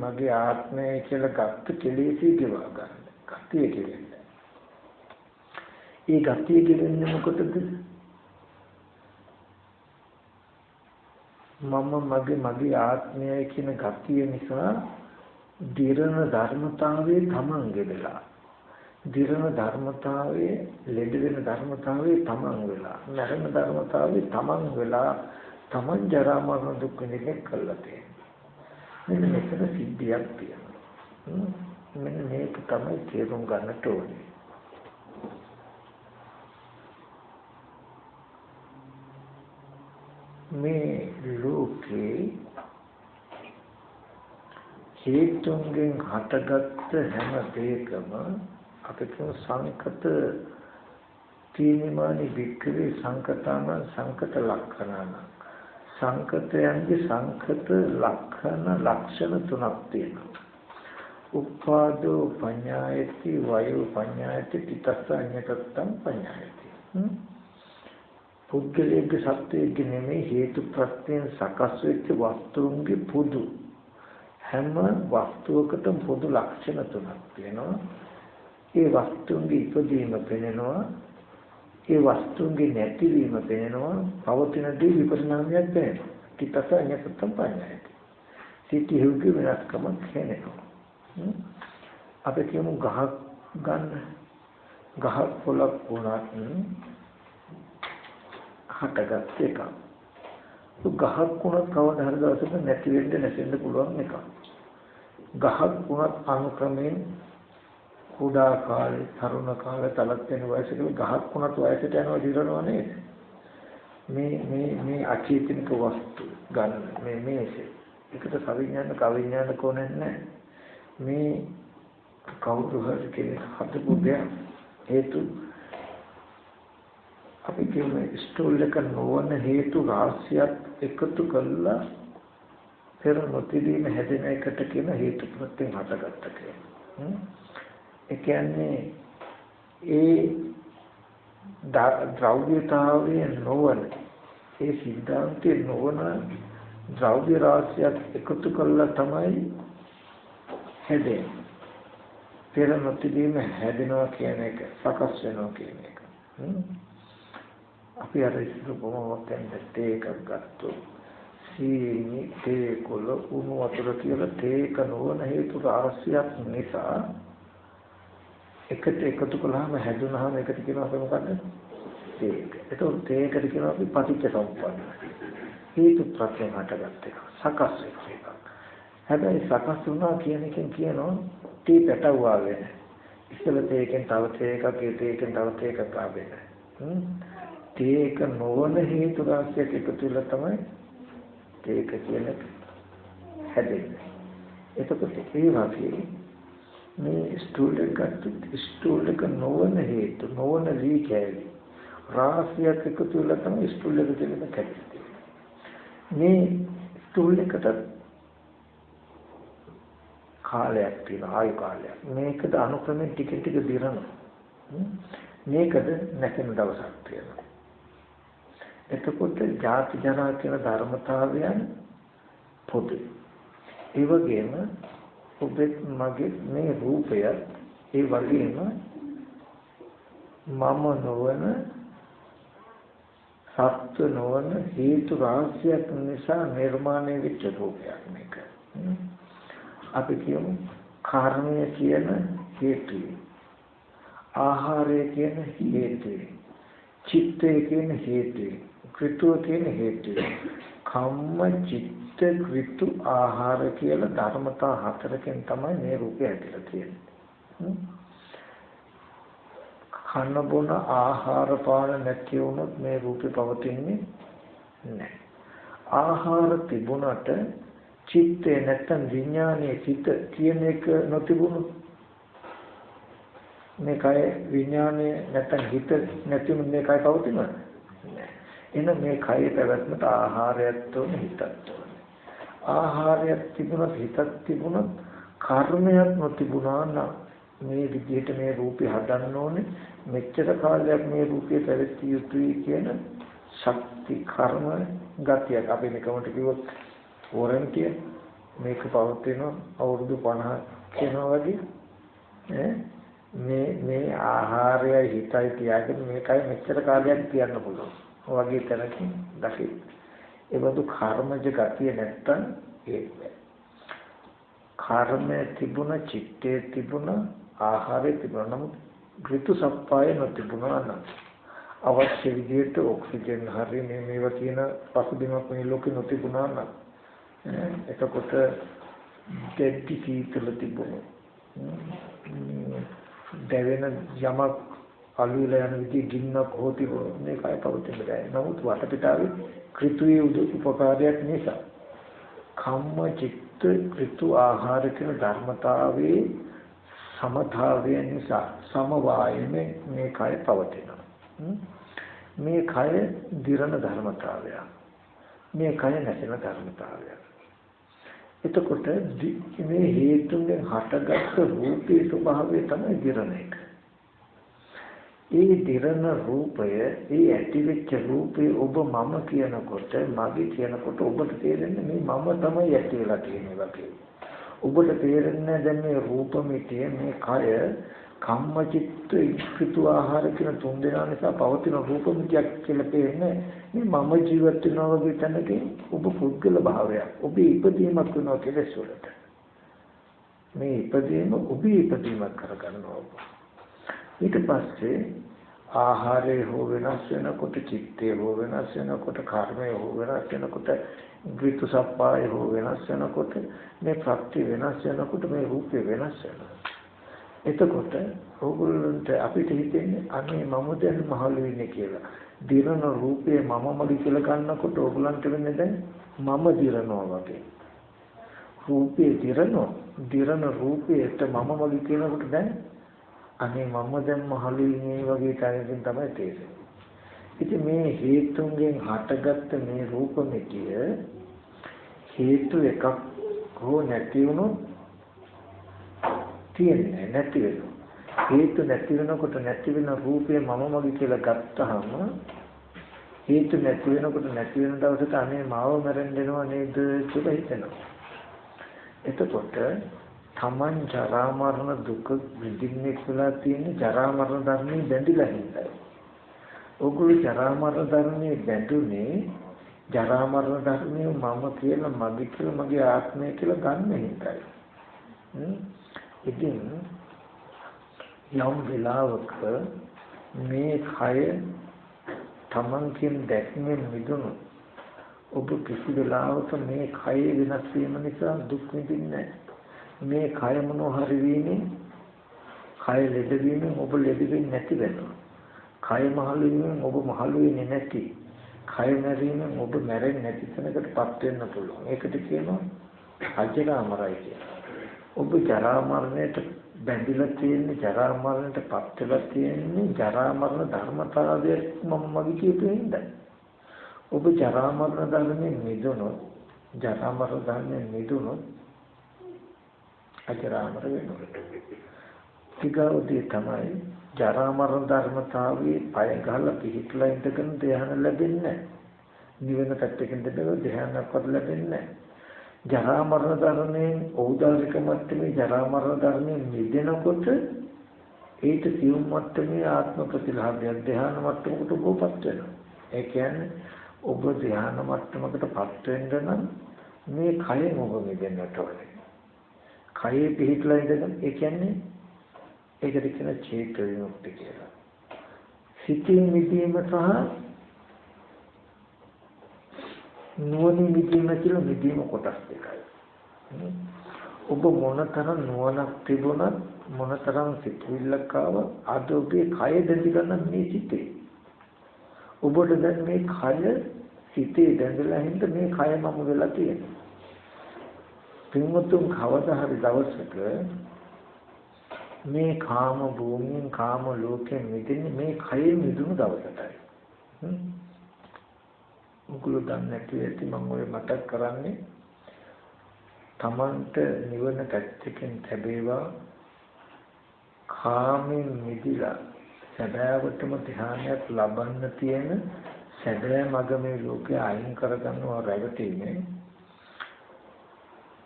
මගේ ආත්මය කියලා ගත්ත කෙලෙසි ගෙවා ගන්න. ගතිය කෙලෙන්නේ. ඒ ගතිය කෙලෙන්නේ මොකටද? මම මගේ ආත්මයයි කියන ගතිය නිසා දිරණ ධර්මතාවයේ තමන්ගේ වෙලා. දිරණ ධර්මතාවයේ ලෙඩ වෙන ධර්මතාවයේ තමන් වෙලා. මරණ ධර්මතාවයේ තමන් වෙලා තමන් ජරා මරණ දුක් විඳින්න කළා තියෙනවා. මෙන්න මෙතන සිද්ධියක් තියෙනවා. මෙන්න මේක තමයි තේරුම් ගන්නට ඕනේ. මේ ලෝකේ හේතුන්ගෙන් හටගත්ත හැම දෙයකම අපිට සංකත තීනිමානි වික්‍රේ සංකතන සංකත ලක්ෂණ සංකතයන්ගේ සංකත ලක්ෂණ තුනක් තියෙනවා. උපාදෝ පඤ්ඤායති වයෝ පඤ්ඤායති තිතස්ස අඤ්ඤතත්තං පඤ්ඤායති. පුද්ගලයේ සත්‍යයේ නෙමෙයි හේතු ප්‍රත්‍යයෙන් සකස් වෙච්ච වස්තුන්ගේ පොදු හැම වස්තුවකටම පොදු ලක්ෂණ තුනක් තියෙනවා. ඒ වස්තුන්ගේ ඉපදීම පෙනෙනවා. ඒ වස්තුන්ගේ නැතිවීම පෙනෙනවා. පවතින දේ විපරිණාමයක් පෙනෙනවා. තිතස්ස අඤ්ඤතත්තං පඤ්ඤායති. සිටිහුගේ වෙනස්කම පෙනෙනවා. අපි කියමු ගහක් ගන්න. ගහක් පොළක් වුණත් හටගත් එකක්. ගහක් වුණත් කවදා හරි දවසක නැති වෙන්න නැසෙන්න පුළුවන් එකක්. ගහක් වුණත් අනුක්‍රමයෙන් කුඩා කාලේ, තරුණ කාලේ, තලත් වෙන වයසක ගහක් වුණත් වයසට යනවා දිරනවා නේද? මේ අචේතනික වස්තු ගන්න මේසේ. ඒකට සවිඥානික අවිඥානික ඕනේ නැහැ. මේ කවුරු හරි කෙනෙක් හදපු දෙයක් හේතු අපි කියන්නේ ස්ටෝල් එක නොවන හේතු රාශියක් එකතු කළා පෙර නොතිබීම හැදෙන එකට කියන හේතු ප්‍රත්‍යයෙන් හටගත්ත කියලා. ඒ කියන්නේ ඒ ද්‍රව්‍යතාවයේ නොවන ඒ සිද්ධාන්තයේ නොවන ද්‍රව්‍ය රාශියක් එකතු කළා තමයි හැදෙන්නේ. පෙර නොතිබීම හැදෙනවා කියන එක සකස් වෙනවා කියන එක. අපි අර ඉස්සර කොහොමද තේ එකක් ගත්තොත් සීනි තේ කොළ උණු වතුර කියලා තේක නොවන හේතු රාශියක් නිසා එකට එකතු කළාම හැදුනහම එකට කියනවා අපි මොකද්ද? තේක. ඒතකොට තේකට කියනවා අපි පටිච්ච සමුප්පන්න. හේතු ප්‍රත්‍යයෙන් හටගත්ත එක. සකස් වෙච්ච එක. හැබැයි සකස් වුණා කියන එකෙන් කියනවා තී පැටවුවා වෙන. ඉස්සෙල්ලා තේකෙන් තව තේකක් ඒ තේකෙන් තව තේකක් ආවෙන. තේක නොවන හේතු රාශියක් එකතු වෙලා තමයි තේක කියන එක හැදෙන්නේ. එතකොට ඒ වගේ මේ ස්ටූල් එක ගත්තොත් ස්ටූල් එක නොවන හේතු නොවන ලී කැලි රාශියක් එකතු වෙලා තමයි ස්ටූල් එක කියන එක කැඩෙන්නේ. මේ ස්ටූල් එකට කාලයක් තියෙනවා ආයු කාලයක්. මේකද අනුක්‍රමයෙන් ටික ටික දිරනවා. මේකද නැකෙන දවසක් තියෙනවා. එතකොට ජාති ජරා කියන ධර්මතාවයන් පොදුයි. ඒ වගේම ඔබේ මගේ මේ රූපය ඒ වගේම මම නොවන සත්‍ය නොවන හේතු රාශියක් නිසා නිර්මාණය වෙච්ච රූපයක් මේක. අපි කියමු කර්මය කියන හේතුව, ආහාරය කියන හේතුව, චිත්තය කියන හේතුව, ක්‍රිතුව කියන හේතුව, කම්ම චිත්ත ක්‍රිතු ආහාර කියලා ධර්මතා හතරකින් තමයි මේ රූපය ඇතිලා තියෙන්නේ. කන බොන ආහාර පාන නැති වුණොත් මේ රූපේ පවතින්නේ නැහැ. ආහාර තිබුණට චිත්තේ නැත්තම් විඥානයේ සිත කියන එක නොතිබුණොත් මේ කය විඥානයේ නැත්තම් හිත නැතිනම් මේ කය පවතිනවද? නැහැ. එන මේ කයේ පැවැත්මට ආහාරයක් තෝරන හිතක් තෝරන. ආහාරයක් තිබුණත් හිතක් තිබුණත් කර්මයක් නොතිබුණා නම් මේ විදිහට මේ රූපේ හදන්න ඕනේ මෙච්චර කාලයක් මේ රූපේ පැවැත්විය යුතුයි කියන ශක්ති කර්ම ගතියක් අපි නිකමට කිව්වොත් වොරන්ටිය මේක පවතින අවුරුදු 50 කියනවා වගේ මේ ආහාරය හිතයි තියාගෙන මේකයි මෙච්චර කාලයක් තියන්න පුළුවන් වගේ තැනකින් දැකේ ඒ වගේ කර්මජ ගතිය නැත්තම් ඒක කර්මයේ තිබුණ චිත්තයේ තිබුණ ආහාරයේ තිබුණ නමුත් ඍතු සප්පාය නොතිබුණා නම් අවශ්‍ය විදිහට ඔක්සිජන් හරි මේවා කියන පසුබිමක් මේ ලෝකේ නොතිබුණා නම් එතකොට දෙටි සීතල තිබුණා දැවෙන යමක් අලුවිලා යන විදිහ ගින්නක් හෝ තිබුණා මේකයි පවතින බෑ. නමුත් වටපිටාවේ ඍතුයේ උපකාරයක් නිසා කම්ම චිත්ත ඍතු ආහාර කියන ධර්මතාවයේ සමතාවය නිසා සමவாயයෙන් මේ කය පවතිනවා. මේ කය දිරණ ධර්මතාවය. මේ කය නැසෙන ධර්මතාවය. එතකොට මේ හේතුන්ගෙන් හටගත් රූපේ ස්වභාවය තමයි දිරණ එක. ඒ දිරණ රූපය ඒ ඇතිවෙච්ච රූපේ ඔබ මම කියනකොට මගේ කියනකොට ඔබට තේරෙන්නේ මේ මම තමයි ඇති වෙලා තියෙන්නේ වගේ. ඔබට තේරෙන්නේ දැන් මේ රූපමිතිය මේ කය කම්මචිත්ත ඉක්ඛිතු ආහාර කියන තුන් දෙනා නිසා පවතින රූපමිතියක් කියලා තේරෙන්නේ මේ මම ජීවත් වෙනවා වගේ තැනකින් ඔබ පුද්ගල භාවයක් ඔබේ ඉපදීමක් වෙනවා කෙලෙස් වලට මේ ඉපදීම ඔබේ ඉපදීමක් කරගන්නවා ඊට පස්සේ ආහාරය හෝ වෙනස් වෙනකොට චිත්තය හෝ වෙනස් වෙනකොට කර්මය හෝ වෙනස් වෙනකොට ඍතු සප්පාය හෝ වෙනස් වෙනකොට මේ ප්‍රත්‍ය වෙනස් වෙනකොට මේ රූපේ වෙනස් වෙනවා. එතකොට ඕගොල්ලන්ට අපිට හිතෙන්නේ අනේ මම දැන් මහලු වෙන්නේ කියලා. දිරන රූපේ මමමලි කියලා ගන්නකොට ඕගොල්ලන්ට වෙන්නේ දැන් මම දිරනවා වගේ. රූපේ දිරන රූපේට මමමලි කියනකොට දැන් අනේ මම දැන් මහලු වෙන්නේ වගේ කාරණකින් තමයි තේරෙන්නේ. ඉතින් මේ හේතුන්ගෙන් හටගත්ත මේ රූපමිතිය හේතු එකක් හෝ නැති වුණොත් තියෙන්නේ නැති වෙනවා. හේතු නැති වෙනකොට නැති වෙන රූපේ මම මගේ කියලා ගත්තාම හේතු නැති වෙනකොට නැති වෙන දවසට අනේ මාව මරන්න දෙනව නේද කියලා හිතෙනවා. එතකොට තමන් ජරා මරණ දුක විඳින්නේ කියලා තියෙන ජරා මරණ ධර්මයේ බැඳිලා හින්දායි. ඔගොල්ලෝ ජරා මරණ ධර්මයේ බැඳුනේ ජරා මරණ ධර්මය මම කියලා මගේ කියලා මගේ ආත්මය කියලා ගන්න හිතයි. ඉතින් යම් වෙලාවක මේ කය තමන්කින් දැක්මෙන් මිදුණු ඔබ කිසි වෙලාවක මේ කය වෙනස් වීම නිසා දුක් විඳින්නේ නැහැ. මේ කය මොනවා හරි වීමෙන් කය ලෙඩ වීමෙන් ඔබ ලෙඩ වෙන්නේ නැති වෙනවා. කය මහලු වීමෙන් ඔබ මහලු වෙන්නේ නැති. කය මැරීමෙන් ඔබ මැරෙන්නේ නැති තැනකටපත් වෙන්න පුළුවන්. ඒකට කියනවා අජරාමරයි කියලා. ඔබ ජරා මරණයට බැඳිලා තියෙන්නේ, ජරා මරණයටපත් වෙලා තියෙන්නේ ජරා මරණ ධර්මතාවය මම මගේ කියපු හින්දා. ඔබ ජරා මරණ ධර්මයෙන් මිදුණොත්, ජරා මරණ ධර්මයෙන් මිදුණොත් අජරාමර වෙනවා. ඊගොල්ලෝ තමයි ජරා මරණ ධර්මතාවයේ පය ගහලා පිහිටලා ඉඳගෙන ධ්‍යාන ලැබෙන්නේ නැහැ. නිවන පැත්තකින් දෙන්න ධ්‍යානක්වත් ලැබෙන්නේ නැහැ. ජරා මරණ ධර්මයෙන් ඖදාරික මට්ටමේ ජරා මරණ ධර්මයෙන් මිදෙනකොට ඒක සියුම් මට්ටමේ ආත්ම ප්‍රතිලාභය ධ්‍යාන මට්ටමකට උපපත් වෙනවා. ඒ කියන්නේ ඔබ ධ්‍යාන මට්ටමකටපත් වෙන්න නම් මේ කයෙන් ඔබ මිදෙන්නට ඕනේ. කයේ පිහිටලා ඉඳගෙන ඒ කියන්නේ ඒකට කියන චේත විමුක්ති කියලා. සිතින් මිදීම සහ නුවණින් මිදීම කියලා මිදීම කොටස් දෙකයි. ඔබ මොනතරම් නුවණක් තිබුණත් මොනතරම් සිතිවිල්ලක් ආවත් අද ඔබේ කය දැඳි ගන්න මේ සිතේ. ඔබට දැන් මේ කය සිතේ දැඳලා හින්ද මේ කය මම වෙලා තියෙනවා. පින්වතුන් කවදා හරි දවසක මේ කාම භූමියෙන් කාම ලෝකයෙන් මිදෙන්නේ මේ කයේ මිදුණු දවසටයි. මුකුළු දන්නේ නැති ඇති මම ඔය මතක් කරන්නේ තමන්ට නිවන පැත්තකින් ලැබේවා කාමෙන් මිදිලා සැබෑවටම ධ්‍යානයක් ලබන්න තියෙන සැබෑ මඟ මේ ලෝකේ අයින් කරගන්නවා රැවටීමේ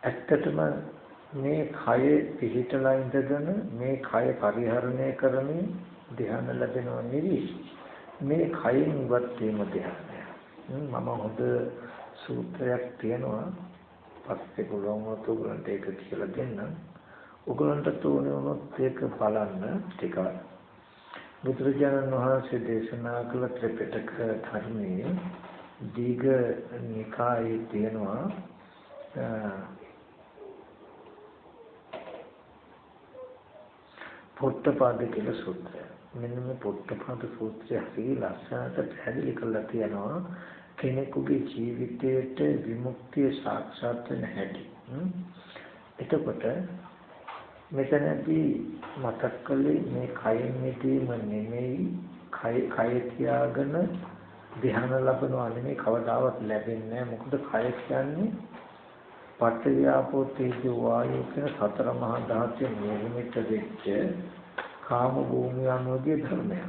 ඇත්තටම මේ කය පිහිටලා ඉඳගෙන මේ කය පරිහරණය කරමින් ධ්‍යාන ලැබෙනවා නෙවෙයි මේ කයෙන් ඉවත් වීම ධ්‍යානය. මම හොඳ සූත්‍රයක් තියෙනවා පස්සේ පුළුවන් වුණොත් ඔයගලන්ට ඒක කියලා දෙන්නම්. ඔයගලන්ට තෝරන්නේ වුණොත් ඒක බලන්න ටිකක්. බුදුරජාණන් වහන්සේ දේශනා කළ ත්‍රිපිටක ධර්මයේ දීඝ නිකායේ තියෙනවා පොට්ටපාද කියලා සූත්‍රය. මෙන්න මේ පොට්ටපාද සූත්‍රය හරි ලස්සනට පැහැදිලි කරලා තියෙනවා කෙනෙකුගේ ජීවිතයට විමුක්තිය සාක්ෂාත් වෙන හැටි. එතකොට මෙතනදී මතක් කළේ මේ කයෙන් මිදීම නෙමෙයි කය තියාගෙන ධ්‍යාන ලබනවා නෙමෙයි කවදාවත් ලැබෙන්නේ නැහැ. මොකද කය කියන්නේ පඨවි ආපෝ තේජෝ වායෝ කියන සතර මහා ධාතුන් නිර්මිත වෙච්ච කාම භූමිය අනුගේ ධර්මයක්.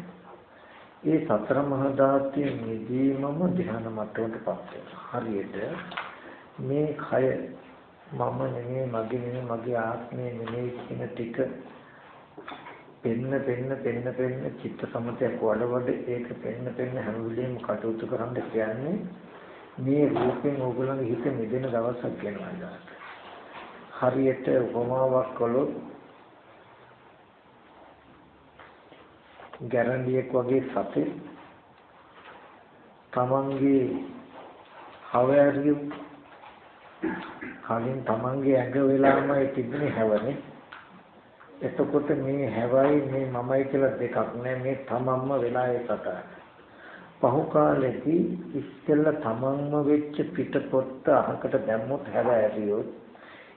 ඒ සතර මහා ධාතුන් නිදීමම ධ්‍යාන මට්ටමටපත් වෙනවා. හරියට මේ කය මම නෙමෙයි මගේ නෙමෙයි මගේ ආත්මය නෙමෙයි කියන ටික පෙන්න චිත්ත සමතයක් වඩවඩ ඒක පෙන්න හැම වෙලෙම කටයුතු කරන්න කියන්නේ මේ රූපෙන් ඕගොල්ලන්ගේ හිත මිදෙන දවසක් වෙනවා. හරියට උපමාවක් කළොත් ගැරන්ඩියෙක් වගේ සතෙක් තමන්ගේ හවෑරිය කලින් තමන්ගේ ඇඟ වෙලාමයි තිබුණේ හැවනේ. එතකොට මේ හැවයි මේ මමයි කියලා දෙකක් නෑ මේ තමන්ම වෙලා ඒ සතා. පහු කාලෙදී ඉස්සෙල්ලා තමන්ම වෙච්ච පිටපොත්ත අහකට දැම්මොත් හැව ඇරියොත්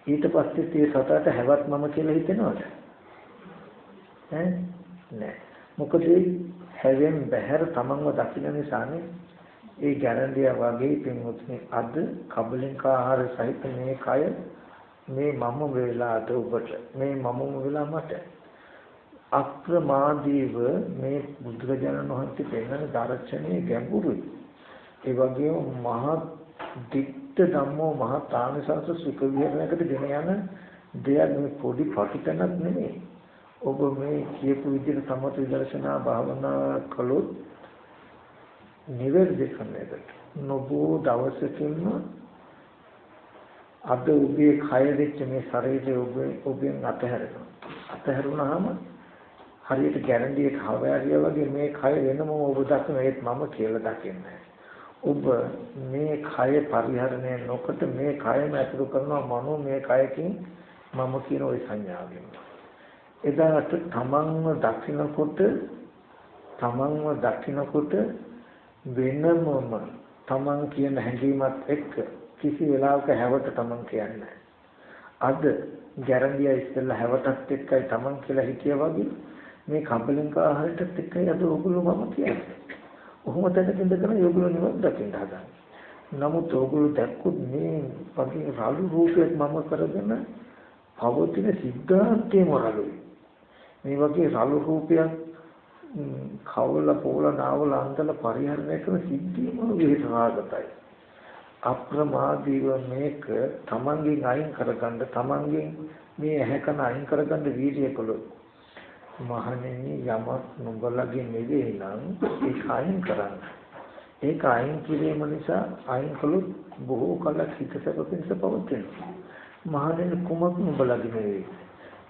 ඊට පස්සේ ඒ සතාට හැවත් මම කියලා හිතෙනවද? නෑ. මොකද හැවෙන් බහැර තමන්ව දකින්න නිසානේ. ඒ ගැරන්ඩියා වගේ පින්වත්නි අද කබලින්ක ආහාර සහිත මේ කය මේ මම වෙලාට ඔබට මේ මමම වෙලා මට අප්‍රමාදීව මේ බුදුරජාණන් වහන්සේ පෙන්වන දර්ශනයේ ගැඹුරුයි. ඒ වගේම මහා දිට්ඨ ධම්මෝ මහා තානසංස සුඛ විහරණයකට ගෙන යන දෙයක් මේ පොඩි පටිතනක් නෙමෙයි. ඔබ මේ කියපු විදිහට සමත විදර්ශනා භාවනා කළොත් නිවැරදි කරන්නට නොබෝ දවසකින්ම අද ඔබේ කය දෙච්ච මේ ශරීරය ඔබෙන් අතහැරෙනවා. අතහැරුණාම හරියට ගැරන්ඩියක් හවෑරියා වගේ මේ කය වෙනම ඔබ දකින ඒත් මම කියලා දකින්නේ. ඔබ මේ කය පරිහරණය නොකොට මේ කයම ඇතුළු කරනවා මනෝ මේ කයකින් මම කියන ওই සංඥාවෙන්. එදාට තමන්ව දකිනකොට වෙනමම තමන් කියන හැඟීමත් එක්ක කිසි වෙලාවක හැවට තමන් කියන්නේ. අද ගැරන්ඩියා ඉස්සෙල්ලා හැවටත් එක්කයි තමන් කියලා හිතියා වගේ මේ කබලින්ක ආහාරයටත් එක්කයි අද ඔයගොල්ලෝ මම කියන්නේ. ඔහොම දැනගෙන ඉඳගෙන ඔයගොල්ලෝ නිවන් දකින්න හදන්නේ. නමුත් ඔයගොල්ලෝ දැක්කොත් මේ වගේ රළු රූපයක් මම කරගෙන පවතින සිද්ධාන්තයේම රළුයි. මේ වගේ රළු රූපයක් කවල පොල නාවල අන්තල පරිහරණය කරන සිද්ධියම විහිසාගතයි. අප්‍රමාදීව මේක තමන්ගෙන් අයින් කරගන්න තමන්ගෙන් මේ ඇහැකන අයින් කරගන්න වීර්යය කළොත් මහණෙනි යමක් නුඹලගේ නෙවෙයි නම් ඒක අයින් කරන්න. ඒක අයින් කිරීම නිසා අයින් කළොත් බොහෝ කලක් හිත සැපපින්ස පවතිනවා. මහණෙනි කුමක් නුඹලගේ නෙවෙයි.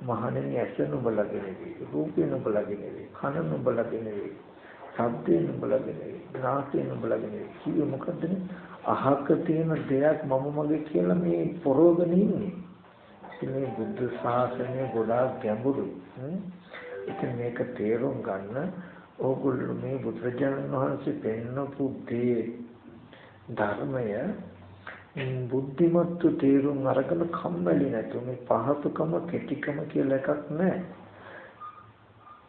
මහණෙනි ඇස නුඹලගේ නෙවෙයි. රූපය නුඹලගේ නෙවෙයි. කන නුඹලගේ නෙවෙයි. ශබ්දය නුඹලගේ නෙවෙයි. නාසය නුඹලගේ නෙවෙයි. කියේ මොකද්ද? අහක තියෙන දෙයක් මම මගේ කියලා මේ පොරෝගන ඉන්නේ. මේ බුද්ධ ශාසනය ගොඩාක් ගැඹුරුයි. ඉතින් මේක තේරුම් ගන්න ඕගොල්ලෝ මේ බුදුරජාණන් වහන්සේ පෙන්වපු දේ ධර්මය බුද්ධිමත්ව තේරුම් අරගෙන කම්මැලි නැතුව මේ පහසුකම කෙටිකම කියලා එකක් නැහැ.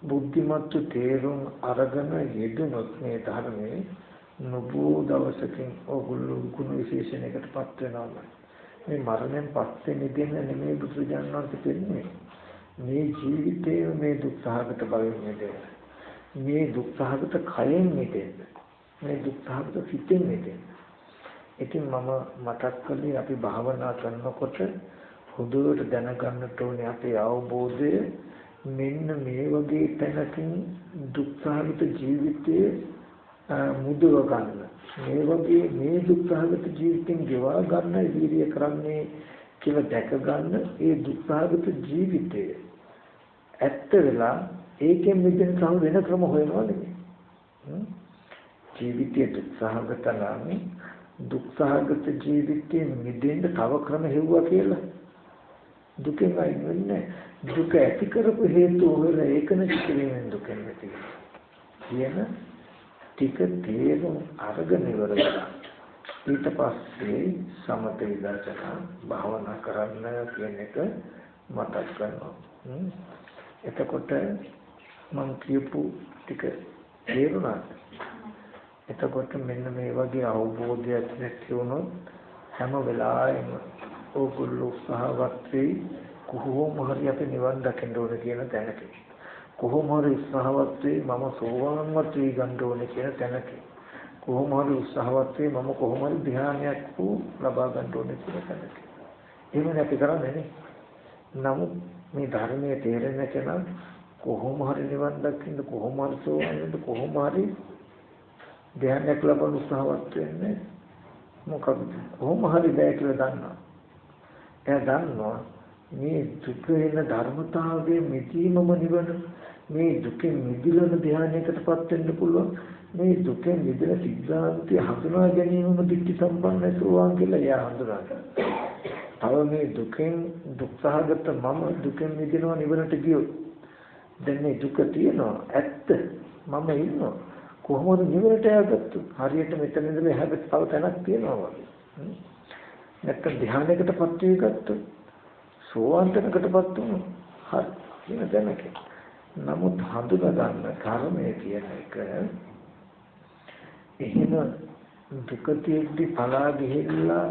බුද්ධිමත්ව තේරුම් අරගෙන යෙදුනොත් මේ ධර්මයේ නොබෝ දවසකින් ඕගොල්ලෝ ගුණ විශේෂණයකටපත් වෙනවා. මේ මරණයෙන් පස්සේ නිදෙන්න නෙමෙයි බුදුරජාණන් වහන්සේ කියන්නේ. මේ ජීවිතයේ මේ දුක්ඛාගත භවයෙන් මිදෙන්න. මේ දුක්ඛාගත කයෙන් මිදෙන්න. මේ දුක්ඛාගත සිතෙන් මිදෙන්න. ඉතින් මම මතක් කළේ අපි භාවනා කරනකොට හොඳට දැනගන්නට ඕනේ අපේ අවබෝධය මෙන්න මේ වගේ තැනකින් දුක්ඛාගත ජීවිතයේ මුදව ගන්න. මේ වගේ මේ දුක්ඛාගත ජීවිතෙන් ගෙවා ගන්න වීර්ය කරන්නේ කියලා දැක ගන්න ඒ දුක්ඛාගත ජීවිතය ඇත්ත වෙලා ඒකෙන් මිදෙන්න සම වෙන ක්‍රම හොයනවා නෙමෙයි. ජීවිතයේ දුක්ඛාගත නම් දුක්ඛාගත ජීවිතයෙන් මිදෙන්න තව ක්‍රම හෙව්වා කියලා දුකෙන් අයින් වෙන්නේ. දුක ඇති කරපු හේතු වල ඒකන කිරීමෙන් දුකෙන් නැති කියන ටික තේරුම් අරගෙන ඉවර වෙලා ඊට පස්සේ සමත විදර්ශනා භාවනා කරන්න කියන එක මතක් කරනවා. එතකොට මම කියපු ටික තේරුණාද? එතකොට මෙන්න මේ වගේ අවබෝධයක් නැති වුණොත් හැම වෙලාවෙම ඕගොල්ලෝ උත්සාහවත් වෙයි කොහොම හරි අපි නිවන් දකින්න ඕන කියන තැනට. කොහොම හරි උත්සාහවත් වෙයි මම සෝවාන්වත් වී ගන්න ඕනේ කියන තැනට. කොහොම හරි උත්සාහවත් වෙයි මම කොහොම හරි ධ්‍යානයක් ලබා ගන්න ඕනේ කියන තැනට. එහෙම නැති කරන්නේ නේ. නමුත් මේ ධර්මයේ තේරෙන්න කෙනා කොහොම හරි නිවන් දකින්න කොහොම හරි සෝවාන් වෙන්න කොහොම හරි ධ්‍යානයක් ලබන්න උත්සාහවත් වෙන්නේ මොකද කොහොම හරි බෑ කියලා දන්නවා. එයා දන්නවා මේ දුක වෙන ධර්මතාවයේ මිදීමම නිවන. මේ දුකෙන් මිදෙලන ධ්‍යානයකටපත් වෙන්න පුළුවන්. මේ දුකෙන් මිදෙන සිද්ධාන්තය හඳුනා ගැනීමම දික්ටි සම්පන්න සෝවාන් කියලා එයා හඳුනා ගන්නවා. තව මේ දුකෙන් දුක්ඛාගත මම දුකෙන් මිදෙනවා නිවනට ගියොත් දැන් මේ දුක තියෙනවා ඇත්ත මම ඉන්නවා කොහොමද නිවනට යගත්තොත් හරියට මෙතන ඉඳලා එහාට තව තැනක් තියෙනවා වගේ. නැත්නම් ධ්‍යානයකටපත් වෙගත්තොත් සෝවාන් තැනකටපත් වුණොත් හරි වෙන තැනක. නමුත් හඳුනා ගන්න කර්මය කියන එක එහෙම දුකතියෙදි පලා ගිහිල්ලා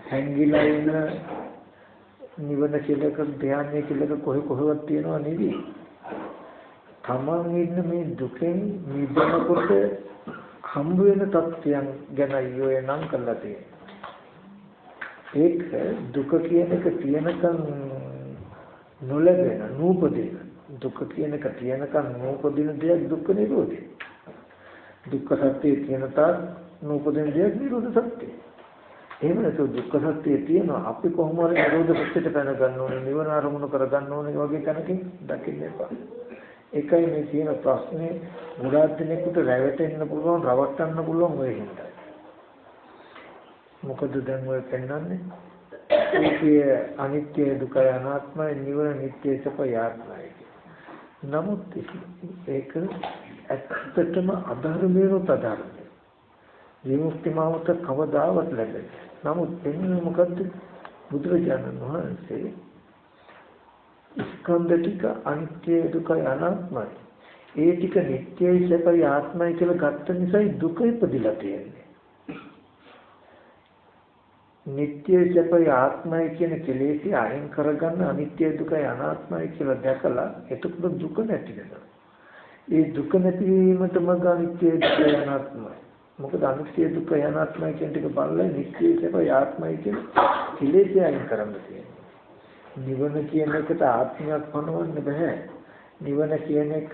හැංගිලා ඉන්න නිවන කියලාක ධ්‍යානය කියලාක කොහෙවත් තියනවා නෙවෙයි. තමන් ඉන්න මේ දුකෙන් මිදෙනකොට හම්බ වෙන තත්ත්වයන් ගැන යෝ නම් කළා තියෙනවා. ඒක දුක කියන එක තියෙනකන් නොලැබෙන නූපදින දුක කියන එක තියෙනකන් නූපදින දෙයක් දුක්ඛ නිරෝධය. දුක්ඛ සත්‍යය තියෙන තාක් නූපදින දෙයක් නිරෝධ සත්‍යය. එහෙම නැත්නම් දුක්ඛ සත්‍යය තියෙනවා අපි කොහොම හරි නිරෝධ සත්‍යයට පැන ගන්න ඕනේ නිවන අරමුණු කර ගන්න ඕනේ වගේ තැනකින් දකින්න එපා. ඒකයි මේ තියෙන ප්‍රශ්නේ ගොඩාක් දෙනෙකුට රැවටෙන්න පුළුවන් රවට්ටන්න පුළුවන් ඔය හින්දා. මොකද දැන් ඔය පෙන්වන්නේ රූපය අනිත්‍ය දුකයි අනාත්මයි නිවන නිට්ටය සපය ආත්මයි. නමුත් ඒක ඇත්තටම අධර්මයට අධර්මයි. විමුක්ති මාවත කවදාවත් ලැබෙන්නේ. නමුත් එන්නේ මොකද්ද? බුදුරජාණන් වහන්සේ ස්කන්ධ ටික අනිත්‍ය දුකයි අනාත්මයි. ඒ ටික නිට්ටයයි සපය ආත්මයි කියලා ගත්ත නිසායි දුක ඉපදිලා තියෙන්නේ. නිට්ටය සැපය ආත්මය කියන කෙලෙසි අයින් කරගන්න අනිත්‍ය දුකයි අනාත්මයි කියලා දැකලා එතකොට දුක නැති වෙනවා. ඒ දුක නැතිවීමටම අනිත්‍ය දුකයි අනාත්මයි. මොකද අනිත්‍ය දුකයි අනාත්මයි කියන ටික බලලා නිට්ටය සැපය ආත්මයි කියන කෙලෙසි අයින් කරන්න තියෙනවා. නිවන කියන එකට ආත්මයක් පනවන්න බෑ. නිවන කියන එක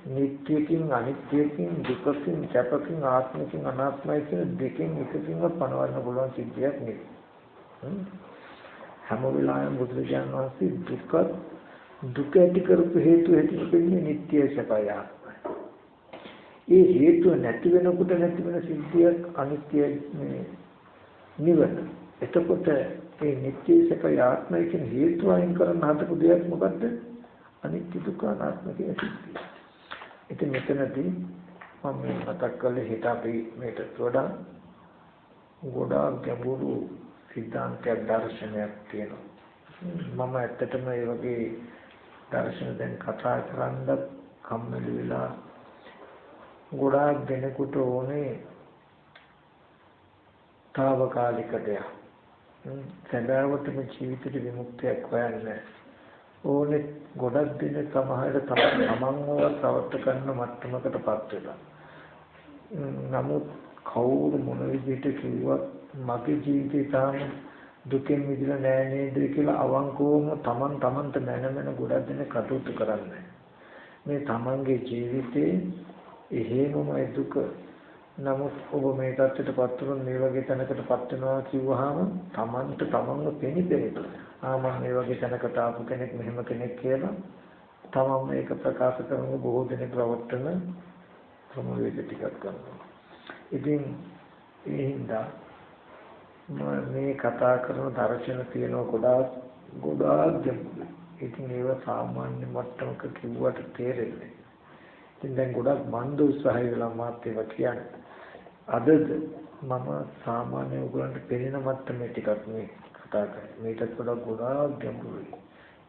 නිට්ටයකින් අනිත්‍යකින් දුකකින් සැපකින් ආත්මකින් අනාත්මයි කියන දෙකෙන් එකකින්ම පනවන්න පුළුවන් සිද්ධියක් නෙවෙයි. හැම වෙලාවෙම බුදුරජාණන් වහන්සේ දුක ඇති කරපු හේතු දෙන්නේ නිට්ටය සැපයි ආත්මයි. ඒ හේතුව නැති වෙනකොට නැති වෙන සිද්ධියක් අනිත්‍ය නිවන. එතකොට ඒ නිට්ටය සැපයි ආත්මයි කියන හේතුව අයින් කරන්න හදපු දෙයක් මොකද්ද? අනිත්‍ය දුක්ඛ අනාත්ම කියන සිද්ධිය. ඉතින් මෙතනදී මම මතක් කළේ හිත අපි මේකට වඩා ගොඩාක් ගැඹුරු සිද්ධාන්තයක් දර්ශනයක් තියෙනවා. මම ඇත්තටම මේ වගේ දර්ශන දැන් කතා කරන්න කම්මැලි වෙලා ගොඩාක් දෙනෙකුට ඕනේ తాවකාලික දෙයක්. සැබෑවටම ජීවිතේ විමුක්තියක් හොයන්නේ ඕනේ ගොඩක් දෙනෙක් සමහරට තමන්ව සවත්ත කරන මට්ටමකටපත් වෙලා. නමුත් කවුරු මොන විදිහට කිව්වත් මගේ ජීවිතේ තාම දුකෙන් මිදෙලා නෑ නේද කියලා අවංකවම තමන්ට මැනමෙන ගොඩක් දෙනෙක් කටයුතු කරන්නේ. මේ තමන්ගේ ජීවිතේ එහෙමමයි දුක. නමුත් ඔබ මේ තත්ත්වයටපත් වුණොත් මේ වගේ තැනකටපත් වෙනවා කිව්වහම තමන්ව පෙනිපෙරට මම මේ වගේ තැනකට ආපු කෙනෙක් මෙහෙම කෙනෙක් කියලා තමන් මේක ප්‍රකාශ කරන බොහෝ දෙනෙක් රවට්ටන ක්‍රමවේද ටිකක් කරනවා. ඉතින් ඒ හින්දා මේ කතා කරන දර්ශන තියෙන ගොඩාක් ගැඹුරුයි. ඉතින් ඒව සාමාන්‍ය මට්ටමක කිව්වට තේරෙන්නේ. ඉතින් දැන් ගොඩක් මන්ද උත්සාහය වෙලා මාත් ඒවා කියන්නේ. අදද මම සාමාන්‍ය උගලන්ට පෙනෙන මට්ටමේ ටිකක් මේ කතා කරන්නේ. මේකත් ගොඩාක් ගැඹුරුයි.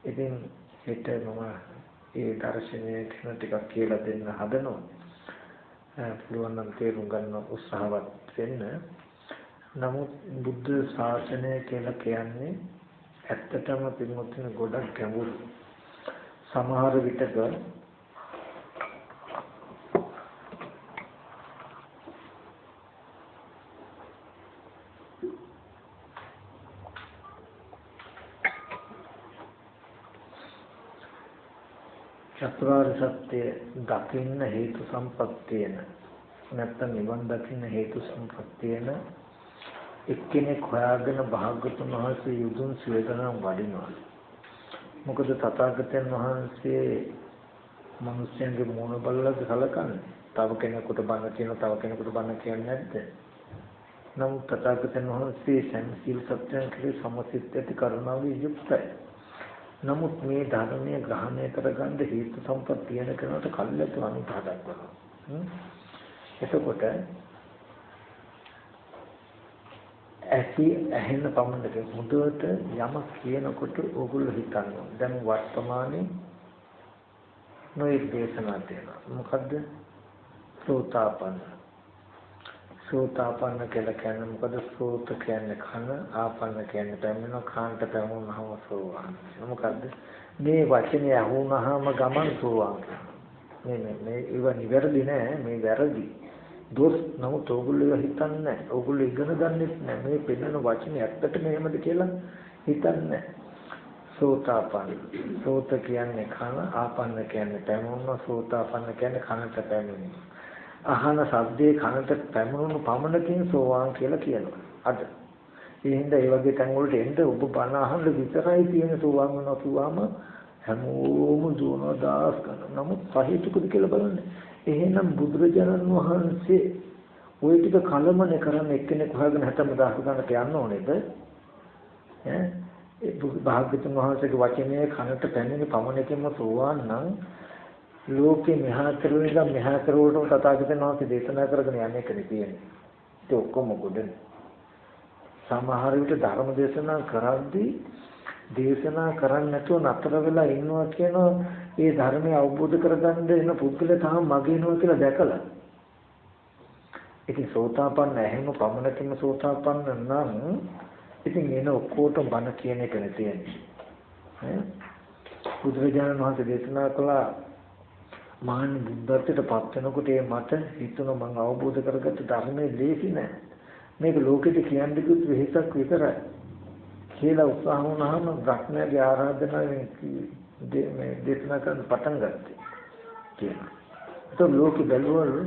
ඉතින් හිත මම ඒ දර්ශනයේ තියෙන ටිකක් කියලා දෙන්න හදනවා. පුළුවන් නම් තේරුම් ගන්න උත්සාහවත් වෙන්න. නමුත් බුද්ධ ශාසනය කියලා කියන්නේ ඇත්තටම පින්වත්නි ගොඩක් ගැඹුරුයි. සමහර විටක චතුරාර්ය සත්‍ය දකින්න හේතු සම්පත්තියන නැත්නම් නිවන් දකින්න හේතු සම්පත්තියන එක්කෙනෙක් හොයාගෙන භාග්‍යතුන් වහන්සේ යුදුන් සේදනම් වඩිනවා. මොකද තථාගතයන් වහන්සේ මිනිස්යන්ගේ මොන බලලද සලකන්නේ? තව කෙනෙකුට බණ කියන තව කෙනෙකුට බණ කියන්නේ නැද්ද? නමුත් තථාගතයන් වහන්සේ සම්සීල සත්‍යයන් කෙරෙහි සමසිත ඇති කරුණාවේ යුක්තයි. නමුත් මේ ධර්මයේ ග්‍රහණය කරගන්න හේතු සම්පත් තියෙන කෙනාට කල්යතු අනුතහක් කරනවා. එතකොට ඇහෙන පමණක මුදවට යම කියනකොට ඕගොල්ලෝ හිතන්නේ දැන් වර්තමානයේ නොයේ දේශනා තියෙනවා. මොකද්ද? සෝතාපන්න කියලා කියන්නේ මොකද? සෝත කියන්නේ කන, ආපන්න කියන්නේ පැමිණෙන කාන්ට පැමුණාම සෝවාන්. මොකද්ද? මේ වචනේ අහුනහම ගමන් සෝවාන්. මේ ඒව නිවැරදි නෑ, මේ වැරදි. දොස් නමුත් ඕගොල්ලෝ හිතන්නේ නෑ. ඕගොල්ලෝ ඉගෙන ගන්නෙත් නෑ. මේ පෙන්නන වචනේ ඇත්තටම එහෙමද කියලා හිතන්නේ. සෝතාපන්න. සෝත කියන්නේ කන, ආපන්න කියන්නේ පැමුණා, සෝතාපන්න කියන්නේ කනට පැමිණෙන. අහන සද්දේ කනට පැමුණුණු පමණකින් සෝවාන් කියලා කියනවා. අද ඒ හින්දා ඒ වගේ තැන් වලට එන්න ඔබ බණ අහන්න විතරයි තියෙන සෝවාන් වෙනවා කිව්වම හැමෝම දුවනවා දාස් කරනවා. නමුත් සහිතුකද කියලා බලන්න. එහෙනම් බුදුරජාණන් වහන්සේ ওই ටික කලමනේ කරන්න එක්කෙනෙක් හොයාගෙන 70000 ගණනට යන්න ඕනේද? ඈ ඒ භාග්‍යතුන් වහන්සේගේ වචනේ කනට පැමිණි පමණකින්ම සෝවාන් නම් ලෝකේ මෙහා කරන එක මෙහා කරුවටම තථාගතයන් වහන්සේ දේශනා කරගෙන යන්නේ කෙනෙක් තියෙන්නේ. ඒක ඔක්කොම ගොඩනේ. සමහර විට ධර්ම දේශනා කරද්දී දේශනා කරන්නේ නැතුව නතර වෙලා ඉන්නවා කියන ඒ ධර්මය අවබෝධ කරගන්න එන පුද්ගලයා තාම මගිනවා කියලා දැකලා. ඉතින් සෝතාපන්න ඇහෙම පමණකින්ම සෝතාපන්න නම් ඉතින් එන ඔක්කොටම බණ කියන එක නේ තියෙන්නේ. බුදුරජාණන් වහන්සේ දේශනා කළා මහාන බුද්ධත්වයට පත් වෙනකොට මට හිතුණා මම අවබෝධ කරගත්ත ධර්මයේ ලේසි නෑ. මේක ලෝකෙට කියන්නේ කිව්වොත් වෙහසක් විතරයි. කියලා උත්සාහ වුණාම බ්‍රහ්මයාගේ ආරාධනාවෙන් මේ දේශනා කරන්න පටන් ගත්තා කියනවා. ඒක ලෝකෙ බැලුවලු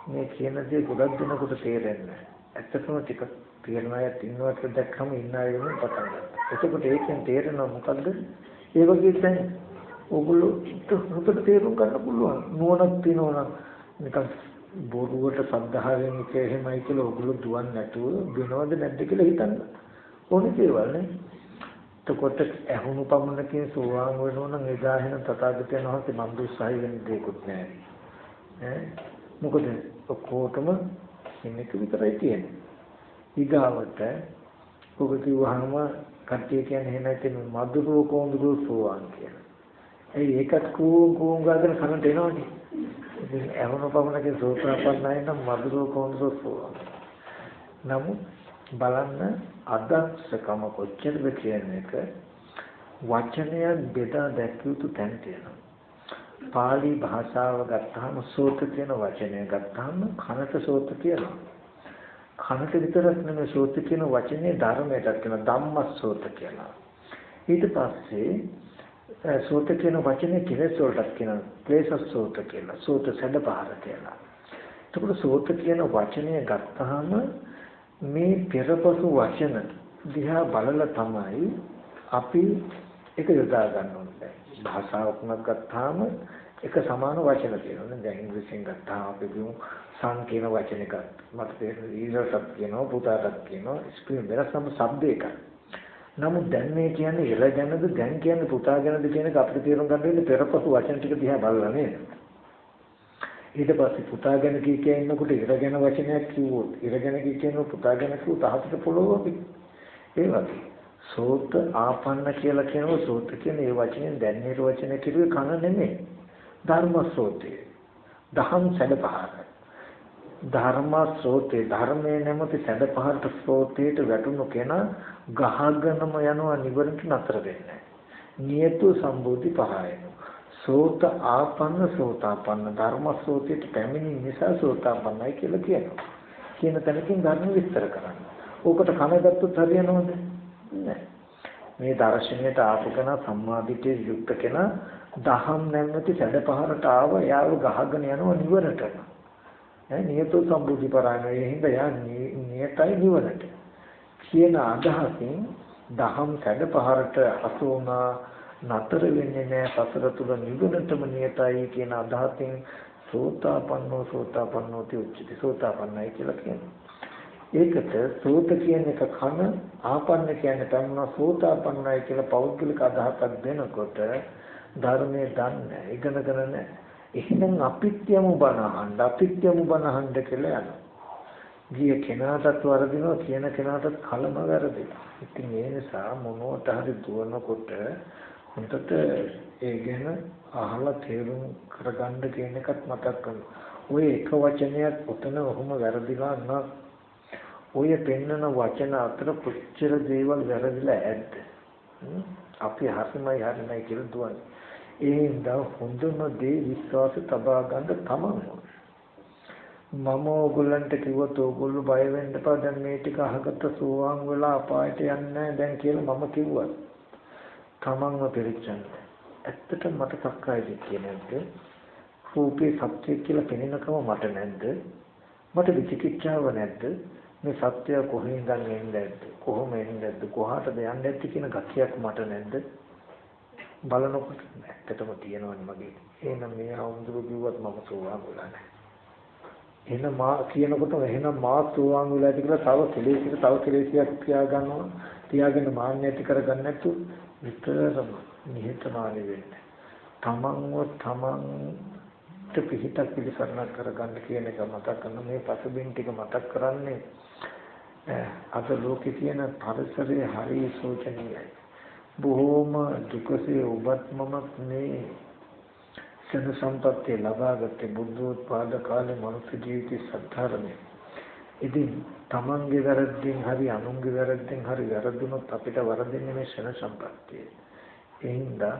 මේ කියන දේ ගොඩක් දෙනෙකුට තේරෙන්නේ නැහැ. ඇත්තටම ටික තේරෙනායක් ඉන්නවා කියලා දැක්කම ඉන්න අය වෙන පටන් ගන්නවා. එතකොට ඒකෙන් තේරෙනවා මොකද්ද? ඒ වගේ දැන් ඔගොල්ලෝ හොතට තේරුම් ගන්න පුළුවන්. නුවණක් තියෙනවා නිකන් බොරුවට සද්ධාවෙන් එක එහෙමයි කියලා ඔගොල්ලෝ දුවන්නේ නැතුව වෙනවද නැද්ද කියලා හිතන්න. ඕනේ දේවල් නේ. එතකොට ඇහුණු පමණකින් සෝවාන් වෙනවා නම් එදා එහෙනම් තථාගතයන් වහන්සේ මන් දුස්සහයි වෙන දෙයක්වත් නැහැ. මොකද ඔක්කොටම ඉන්නක විතරයි තියෙන්නේ. ඊගාවට ඔබ කිව්වහම කට්ටිය කියන්නේ එහෙම නැත්නම් මధుරෝ කොඳුරෝ සෝවාන් කියලා. ඒකත් කෝං ගාගෙන කනට එනවනේ. ඉතින් ඇහුණු පමණකින් සෝතාපන්නයි නම් මధుරෝ කොඳුරෝ සෝවාන්. නමුත් බලන්න අදක්ෂකම කොච්චරද කියන එක වචනයක් බෙදා දැක්විය යුතු තැන් තියෙනවා. පාලි භාෂාව ගත්තාම සෝත කියන වචනය ගත්තාම කනට සෝත කියනවා. කනට විතරක් නෙමෙයි සෝත කියන වචනේ ධර්මයටත් කියන ධම්මස්සෝත කියලා. ඊට පස්සේ සෝත කියන වචනේ කෙලෙස් වලටත් කියන ක්ලේශස්සෝත කියලා. සෝත සැඩපහර කියලා. එතකොට සෝත කියන වචනය ගත්තාම මේ පෙරපසු වචන දිහා බලලා තමයි අපි ඒක යොදා ගන්න ඕනේ. භාෂාවක් ගත්තාම එක සමාන වචන තියෙනවා. දැන් ඉංග්‍රීසියෙන් ගත්තාම අපි කියමු සන් කියන වචන එකක්. මට තේරෙන්නේ ඊරසක් කියනවා, පුතාටත් කියනවා. ස්පීන් වෙනසම શબ્ද එකක්. නමුත් දැන් මේ කියන්නේ ඉර ගැනද දැන් කියන්නේ පුතා ගැනද කියන එක අපිට තේරුම් ගන්න වෙන්නේ පෙරපසු වචන ටික දිහා බලලා නේද? ඊට පස්සේ පුතා ගැන කිය ඉන්නකොට ඉර ගැන වචනයක් කිව්වොත් ඉර ගැන කියනකොට පුතා ගැන කිව්වොත් අහකට පොළොව අපි ඒ වගේ සෝත ආපන්න කියලා කියනවා. සෝත කියන ඒ වචනේ දැන් නිර්වචනය කිරුවේ කන නෙමෙයි. ධර්ම සෝතේ. දහම් සැඩපහර. ධර්ම සෝතේ ධර්මයේ නැමැති සැඩපහරට සෝතේට වැටුණු කෙනා ගහගෙනම යනවා නිවරට නතර වෙන්නේ. නියතු සම්බෝධි පහයන. සෝත ආපන්න සෝතාපන්න ධර්ම සෝතේට පැමිණි නිසා සෝතාපන්නයි කියලා කියනවා. කියන තැනකින් ධර්ම විස්තර කරන්න. ඕකට කන ගත්තොත් හරියනවද? නෑ. මේ දර්ශනයට ආපු කෙනා සම්මාදිටේ යුක්ත කෙනා දහම් නැමැති සැඩපහරට ආව යාව ගහගෙන යනවා නිවරට. නියතෝ සම්බුද්ධි පරායනය හින්දා යා නියතයි නිවරට. කියන අදහසින් දහම් සැඩපහරට අසෝනා නතර වෙන්නේ නැහැ සසර තුල නිවනටම නියතයි කියන අදහසින් සෝතාපන්නෝ උච්චති සෝතාපන්නයි කියලා කියනවා. ඒකට සෝත කියන එක කන ආපන්න කියන්නේ තමයි සෝතාපන්නයි කියලා පෞද්ගලික අදහසක් දෙනකොට ධර්මයේ දන්නේ ඉගෙනගෙන නැහැ. එහෙනම් අපිත්‍යම බනහන්න කියලා යනවා. ගිය කෙනාටත් වරදිනවා කියන කෙනාටත් කලම වැරදිනවා. ඉතින් ඒ නිසා මොනවට හරි දුවනකොට හොඳට ඒ ගැන අහලා තේරුම් කරගන්න කියන එකත් මතක් කරගන්න. ඔය එක වචනයක් උතන ඔහොම වැරදිලා නම් ඔය පෙන්නන වචන අතර කොච්චර දේවල් වැරදිලා ඇද්ද? අපි හරිමයි කියලා දුවන්නේ. ඒ හින්දා හොඳම දේ විශ්වාස තබා ගන්න තමයි. මම ඕගොල්ලන්ට කිව්වොත් ඕගොල්ලෝ බය වෙන්න එපා. දැන් මේ ටික අහකට සෝවාන් වෙලා අපායට යන්නේ නැහැ දැන් කියලා මම කිව්වා. තමන්ව පිළිච්චන්න. ඇත්තටම මට සක්කාය දිට්ඨිය නැද්ද? රූපේ සත්‍ය කියලා පෙනෙනකම මට නැද්ද? මට විචිකිච්ඡාව නැද්ද? මේ සත්‍ය කොහේ ඉඳන් එන්නේ නැද්ද? කොහොම එන්නේ නැද්ද? කොහාටද යන්නේ නැද්ද කියන ගතියක් මට නැද්ද? බලනකොට ඇත්තටම තියෙනවනේ මගේ. එහෙනම් මේ ආඳුරු කිව්වත් මම සෝවාන් වෙලා නැහැ. එහෙනම් මා කියනකොට එහෙනම් මා සෝවාන් වෙලාද කියලා තව කෙලෙසියක් තියාගන්නවා. තියාගෙන මාන්නය ඇති කරගන්න නැතු විතරම නිහතමානී වෙන්න. තමන්ට පිහිටක් පිළිසරණ කරගන්න කියන එක මතක් කරන මේ පසුබිම් ටික මතක් කරන්නේ අද ලෝකේ තියෙන පරිසරයේ හරි සෝචනීයයි. බොහෝම දුකසේ ඔබත් මම මේ සන සම්පත්තිය ලබාගත්තේ බුද්ධෝත්පාද කාලේ මනුස්ස ජීවිතේ සත්‍තරමේ. ඉතින් තමන්ගේ වැරද්දෙන් හරි අනුන්ගේ වැරද්දෙන් හරි වැරදුනොත් අපිට වරදින්නේ මේ ශන සම්පත්තිය. ඒ හින්දා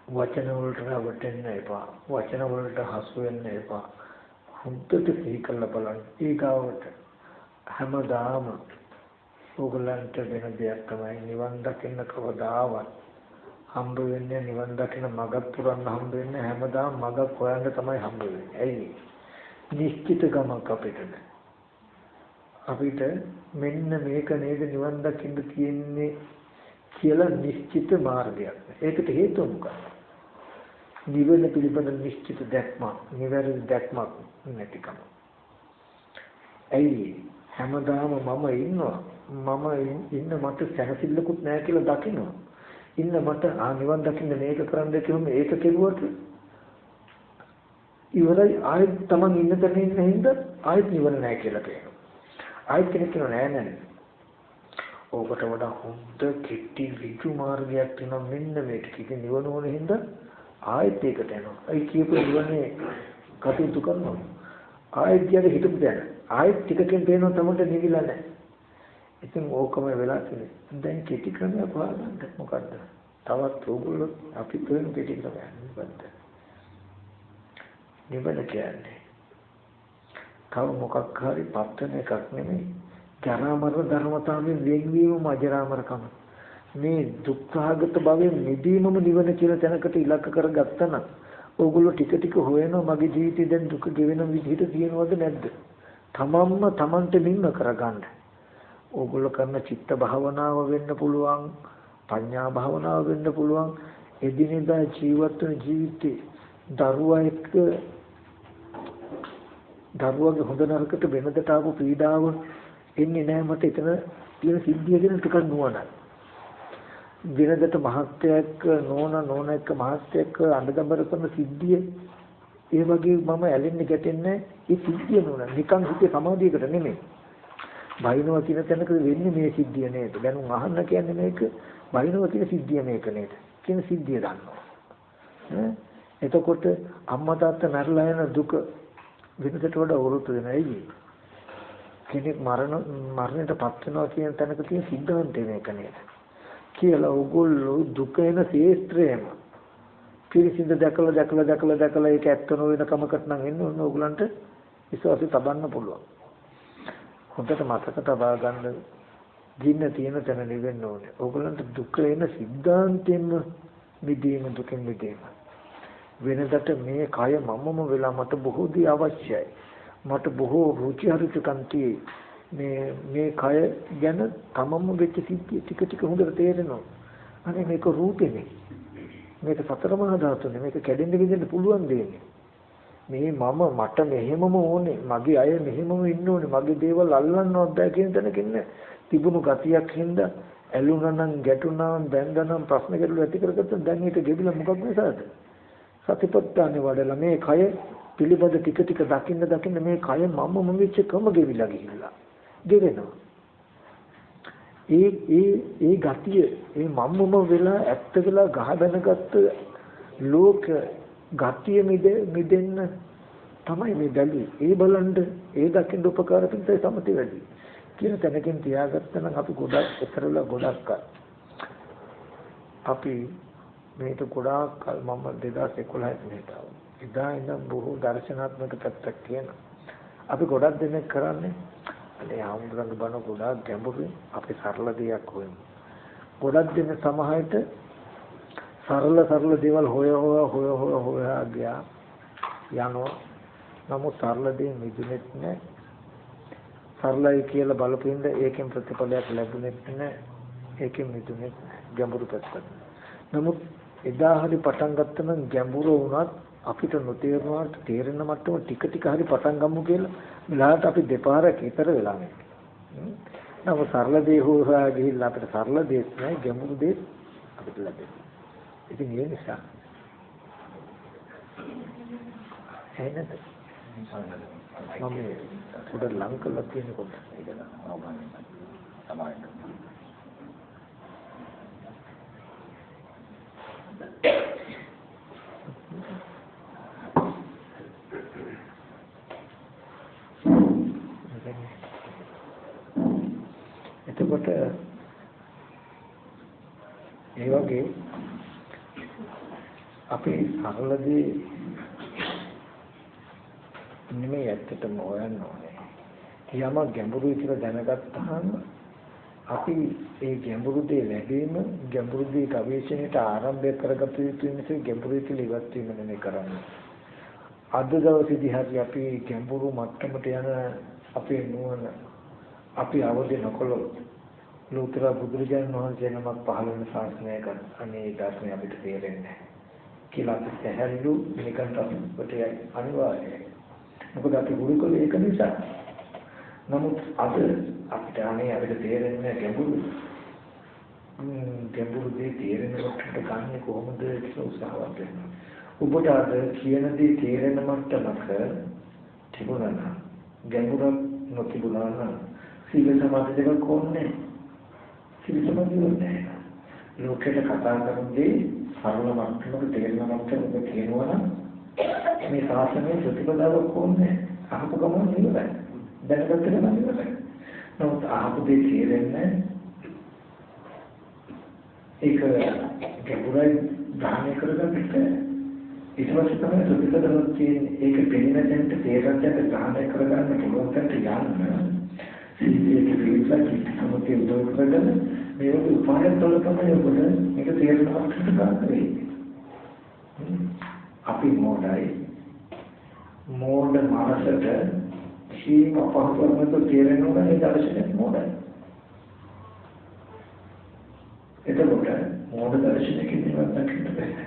වචන වලට රැවටෙන්න එපා. වචන වලට හසු වෙන්න එපා. හුද්දට සිහි කරලා බලන්න. ඊගාවට හැමදාම ඕගලන්ට වෙන දෙයක් තමයි නිවන් දකින්න කවදාවත් හම්බ වෙන්නේ නිවන් දකින්න මගක් පුරන්න හම්බ වෙන්නේ හැමදාම මගක් හොයන්න තමයි හම්බ වෙන්නේ. ඇයි? නිශ්චිත ගමක් අපිට මෙන්න මේක නේද නිවන් දකින්න තියෙන්නේ කියලා නිශ්චිත මාර්ගයක්. ඒකට හේතුව මොකක්ද? නිවන පිළිබඳ නිශ්චිත දැක්මක්, නිවැරදි දැක්මක් නැතිකම. ඇයි? හැමදාම මම ඉන්නවා. මම ඉන්න මට සැනසෙල්ලකුත් නැහැ කියලා දකිනවා. ඉන්න මට නිවන් දකින්න මේක කරන්න කිව්වම ඒක කෙරුවට ඉවරයි. ආයෙත් Taman ඉන්න තැන ඉන්න හින්දා ආයෙත් නිවන නැහැ කියලා කියනවා. ආයෙත් කෙනෙක් කියනවා නෑ නෑ. ඕකට වඩා හොඳ කිටි ඍජු මාර්ගයක් තියෙනවා මෙන්න මේක. ඉතින් නිවන ඕන හින්දා ආයෙත් ඒකට යනවා. ඒ කියපු නිවනේ කටයුතු කරනවා. ආයෙත් යට හිතපු දැන. ආයෙත් ටිකකින් පේනවා Tamanට නිවිලා නැහැ. ඉතින් ඕකම වෙලා තියෙන්නේ. දැන් කෙටි ක්‍රමයක් හොයාගන්න මොකද්ද? තවත් ඕගොල්ලෝ අපි කියන කෙටි ක්‍රමයක් මොකද්ද? නිවන කියන්නේ තව මොකක් හරි පත්තන එකක් නෙමෙයි. ජරා මරණ ධර්මතාවයෙන් වෙන්වීමම අජරාමරකම. මේ දුක්ඛාගත භවයෙන් මිදීමම නිවන කියලා තැනකට ඉලක්ක කරගත්තා නම් ඕගොල්ලෝ ටික ටික හොයනවා මගේ ජීවිතේ දැන් දුක ගෙවෙන විදිහට තියෙනවද නැද්ද? තමන්ම තමන්ට නිම්ම කරගන්න. ඕගොල්ලෝ කරන චිත්ත භාවනාව වෙන්න පුළුවන්, පඤ්ඤා භාවනාව වෙන්න පුළුවන්. එදිනෙදා ජීවත් වෙන ජීවිතේ දරුවගේ හොඳ නරකට වෙනදට ආපු පීඩාව එන්නේ නැහැ මට එතන තියෙන සිද්ධිය ගැන ටිකක් නුවණයි. වෙනදට මහත්යක් නෝන එක්ක මහත්යක් අඬදබර කරන සිද්ධිය ඒ වගේ මම ඇලෙන්නේ ගැටෙන්නේ ඒ සිද්ධිය නුවණ. නිකන් හිතේ සමාධියකට නෙමෙයි. බයිනවා කියන තැනක වෙන්නේ මේ සිද්ධිය නේද? දැනුම් අහන්න කියන්නේ මේක බයිනවා කියන සිද්ධිය මේක නේද? කියන සිද්ධිය දන්නවා. එතකොට අම්මා තාත්තා මැරලා යන දුක වෙනකට වඩා වරුත් වෙන ඇයි? කෙනෙක් මරණයටපත් වෙනවා කියන තැනක තියෙන සිද්ධාන්තය මේක නේද? කියලා ඕගොල්ලෝ දුක එන ශේත්‍රයම පිළිසිඳ දැකලා ඒක ඇත්ත නොවන කමකට නම් එන්න ඕන ඕගලන්ට විශ්වාසය තබන්න පුළුවන්. හොඳට මතක තබා ගන්න දින්න තියෙන තැන නිවෙන්න ඕනේ. ඕගලන්ට දුක එන සිද්ධාන්තයෙන්ම මිදීම දුකෙන් මිදීම. වෙනදට මේ කය මමම වෙලා මට බොහෝ දී අවශ්‍යයි. මට බොහෝ රුචි අරුචිකම් තියෙයි. මේ කය ගැන තමම වෙච්ච සිද්ධිය ටික ටික හොඳට තේරෙනවා. අනේ මේක රූපෙනේ. මේක සතර මහා ධාතුනේ. මේක කැඩෙන්න විදිහට පුළුවන් දෙන්නේ. මේ මට මෙහෙමම ඕනේ. මගේ අය මෙහෙමම ඉන්න ඕනේ. මගේ දේවල් අල්ලන්නවත් බෑ කියන තැනකින් තිබුණු ගතියක් හින්දා ඇලුනා නම් ගැටුණා නම් බැඳා නම් ප්‍රශ්න ගැටළු ඇති කරගත්තා. දැන් ඒක ගෙවිලා මොකක් නිසාද? සතිපට්ඨානේ වඩලා මේ කය පිළිබඳ ටික ටික දකින්න මේ කය මම වෙච්ච කම ගෙවිලා ගිහිල්ලා ගෙවෙනවා. ඒ ගතිය මේ මම්මම වෙලා ඇත්ත වෙලා ගහ බැනගත්ත ලෝක ගතිය මිදෙන්න තමයි මේ බැලුවේ. ඒ බලන්න ඒ දකින්න උපකාර පිටයි සමති වැඩි කියන තැනකින් තියාගත්තා නම් අපි ගොඩක් එතරම් ගොඩක් අපි මේක ගොඩාක් කල් මම 2011 මෙතන එදා ඉඳන් බොහෝ දර්ශනාත්මක පැත්තක් කියන අපි ගොඩක් දෙනෙක් කරන්නේ අනේ ආමුදුරන්ගේ බණ ගොඩාක් ගැඹුරුයි අපි සරල දෙයක් හොයමු. ගොඩක් දෙනෙක් සමහරට සරල දේවල් හොයා ගියා. යනවා. නමුත් සරල දේ මිදුනෙත් නැහැ. සරලයි කියලා බලපින්ද ඒකෙන් ප්‍රතිඵලයක් ලැබුණෙත් නැහැ. ඒකෙන් මිදුනෙත් ගැඹුරු පැත්තට. නමුත් එදා හරි පටන් ගත්තම ගැඹුරු වුණත් අපිට නොතේරුණාට තේරෙන මට්ටම ටික ටික හරි පටන් ගමු කියලා මෙලහට අපි දෙපාරක් ඉතර වෙලා නැහැ. නම සරල දේ හොයා ගිහිල්ලා අපිට සරල දේත් නැහැ ගැඹුරු දේත් අපිට ලැබෙනවා. ඉතින් ඒ නිසා එහෙනම් මම පොඩ ලං කරලා තියෙනකොට ඒක තමයි. එතකොට ඒ වගේ අපේ සරලදී නෙමෙයි ඇත්තටම හොයන්න ඕනේ. යම ගැඹුරුයි කියලා දැනගත්තාම අපි ඒ ගැඹුරු දේ ලැබීම ගැඹුරු දේ ගවේෂණයට ආරම්භය කරගත යුතු නිසා ගැඹුරු කියලා ඉවත් වීම නෙමෙයි කරන්නේ. අද දවසේදී හරි අපි ගැඹුරු මට්ටමට යන අපේ නුවණ අපි අවදි නොකළොත් ලෝතර බුදුරජාණන් වහන්සේ නමක් පහළ වෙන ශාසනයක අනේ ධර්මය අපිට තේරෙන්නේ නැහැ කියලා අපි සැහැල්ලු නිකන්ට අපිට අනිවාර්යයි. මොකද අපි ගුරුකල ඒක නිසා. නමුත් අද අපිට අනේ අපිට තේරෙන්නේ ගැඹුරු දේ තේරෙනකොට ගන්නේ කොහොමද කියලා උත්සාහවත් වෙනවා. ඔබට අද කියන දේ තේරෙන මට්ටමක තිබුණා නම් ගැඹුරක් නොතිබුණා නම් සීල සමාධි දෙක කොන්නේ සීල සමාධි වෙන්නේ ලෝකෙට කතා කරන්නේ සරල මට්ටමක තේරෙන මට්ටමක කියනවා නම් මේ ශාසනයේ ප්‍රතිපදාවක් කොන්නේ අහපු ගමන් ඉවරයි. දැනගත්තට නම් ඉවරයි. නමුත් අහපු දේ තේරෙන්නේ ඒක ගැඹුරයි ධානය කරගන්න ඊට පස්සේ තමයි ප්‍රතිපදාවක් කියන්නේ ඒක දෙන්න දැන්ට තේරෙන්නට ධානය කරගන්න පුළුවන් තැනට යන්න. ඒක පිළිසක් සමුදේ උදව් කරගෙන මේ වගේ උපායන් වල තමයි ඔබට මේක තේරෙනවා කියලා ගන්න අපි මොඩයි මෝඩ මානසට සීම අපහසුතාවකට තේරෙනවා ඒ දර්ශනය මොඩයි. එතකොට මෝඩ දර්ශනයකින් නිවන් දකින්න බැහැ.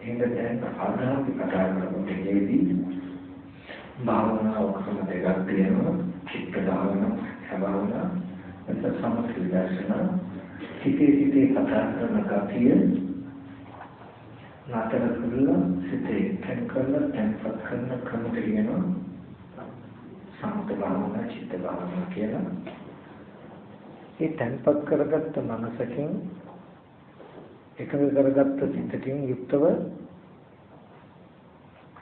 එහෙනම් දැන් ආධාරි කතා කරනකොට ඒදී භාවනාව කරන දෙයක් තියෙනවා. චිත්ත භාවනාව, භාවනාව, එතන සමථ විදර්ශනා, හිතේ කතා කරන කතිය නාටක කරලා සිතේ තැන් කරලා තැන්පත් කරන ක්‍රමයට කියනවා සමථ භාවනාව, චිත්ත භාවනාව කියලා. ඒ තැන්පත් කරගත්ත මනසකින් එකඟ කරගත්ත සිතකින් යුක්තව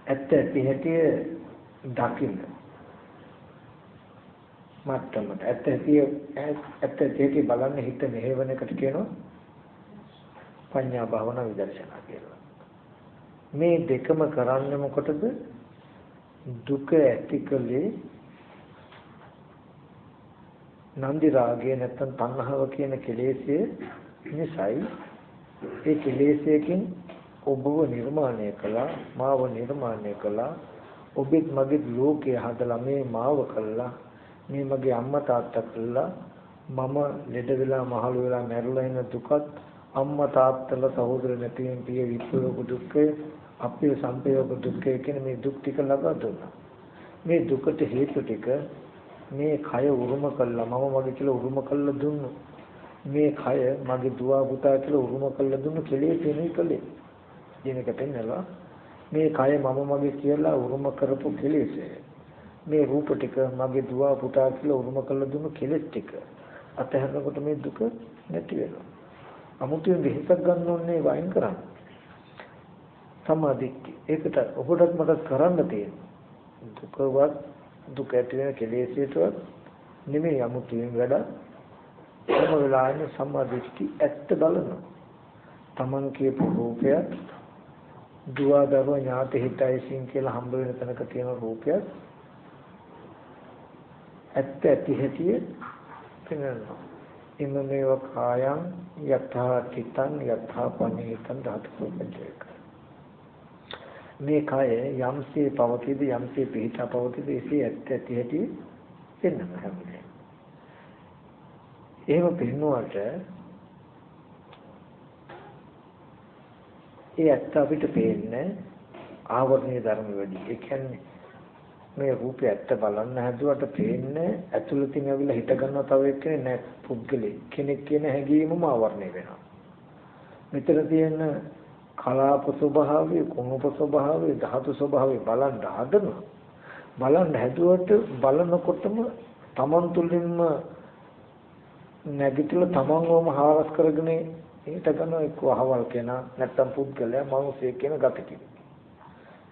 ඇත්ත ඇති හැටි දකින්න මට්ටමට ඇත්ත ඇති බලන්න හිත මෙහෙවන එකට කියනවා පඤ්ඤා භාවනා විදර්ශනා කියලා. මේ දෙකම කරන්නේ මොකටද? දුක ඇතිකලේ නන්දි රාගය නැත්නම් තණ්හාව කියන කෙලෙස්ය නිසායි. ඒ කෙලෙස්යකින් ඔබව නිර්මාණය කළා, මාව නිර්මාණය කළා. ඔබෙත් මගෙත් ලෝකය හදලා මේ මාව කළා, මේ මගේ අම්මා තාත්තා කළා. මම ලෙඩ වෙලා මහලු වෙලා මැරලා ඉන්න දුකත් අම්මා තාත්තලා සහෝදර නැතිවෙන පිය විප්‍රයෝග දුක්ඛය, අපේ සංපයෝග දුක්ඛය කියන මේ දුක් ටික ලබා දුන්නා. මේ දුකට හේතු ටික මේ කය උරුම කළා, මම මගේ කියලා උරුම කළා දුන්නු. මේ කය මගේ දුව පුතා කියලා උරුම කළා දුන්නු කෙලෙස් එනේ කලේ. දිනක පෙන්නලා මේ කය මම මගේ කියලා උරුම කරපු කෙලෙස්. මේ රූප ටික මගේ දුව පුතා කියලා උරුම කළා දුන්නු කෙලෙස් ටික. අතහැරනකොට මේ දුක නැති වෙනවා. අමුතුවෙන් වෙහෙසක් ගන්න ඕනේ වයින් කරන්න. සමාධිය. ඒකට ඔබටත් මට කරන්න තියෙනවා. දුක ඇති වෙන කෙලෙසේටවත් නෙමෙයි අමුතුවෙන් වැඩ. හැම වෙලාවෙම සම්මාදිට්ඨි ඇත්ත බලනවා. Taman කියපු රූපයත් දුව දරුවා ඥාති හිතයිසින් කියලා හම්බ වෙන තැනක තියෙන රූපයත් ඇත්ත ඇති හැටි පෙනෙනවා. ඉමමේව කායං යථා චිත්තං යථා පනීතං ධාතුපච්චේක. මේ කය යම්සේ පවතිද යම්සේ පිහිට පවතිද එසේ ඇත්ත ඇති ඇති වෙනම හැමදේ. එහෙම පිළිනුවට ඒ ඇත්ත අපිට පේන්නේ ආවරණීය ධර්ම වැඩි. ඒ කියන්නේ මේ රූපය ඇත්ත බලන්න හැදුවට පේන්නේ ඇතුළතින් ඇවිල්ලා හිට ගන්නවා තව එක්කෙනෙක් නෑ පුද්ගලෙක් කෙනෙක් කියන හැඟීමම ආවරණය වෙනවා. මෙතන තියෙන කලාප ස්වභාවය, කුණුප ස්වභාවය, ධාතු ස්වභාවය බලන්න හදනවා. බලන්න හැදුවට බලනකොටම තමන් තුළින්ම නැගිටලා තමන්වම හාරස් කරගෙන හිට ගන්නවා එක්ක අහවල් කෙනා නැත්තම් පුද්ගලයා මනුස්සයෙක් කියන ගතිය.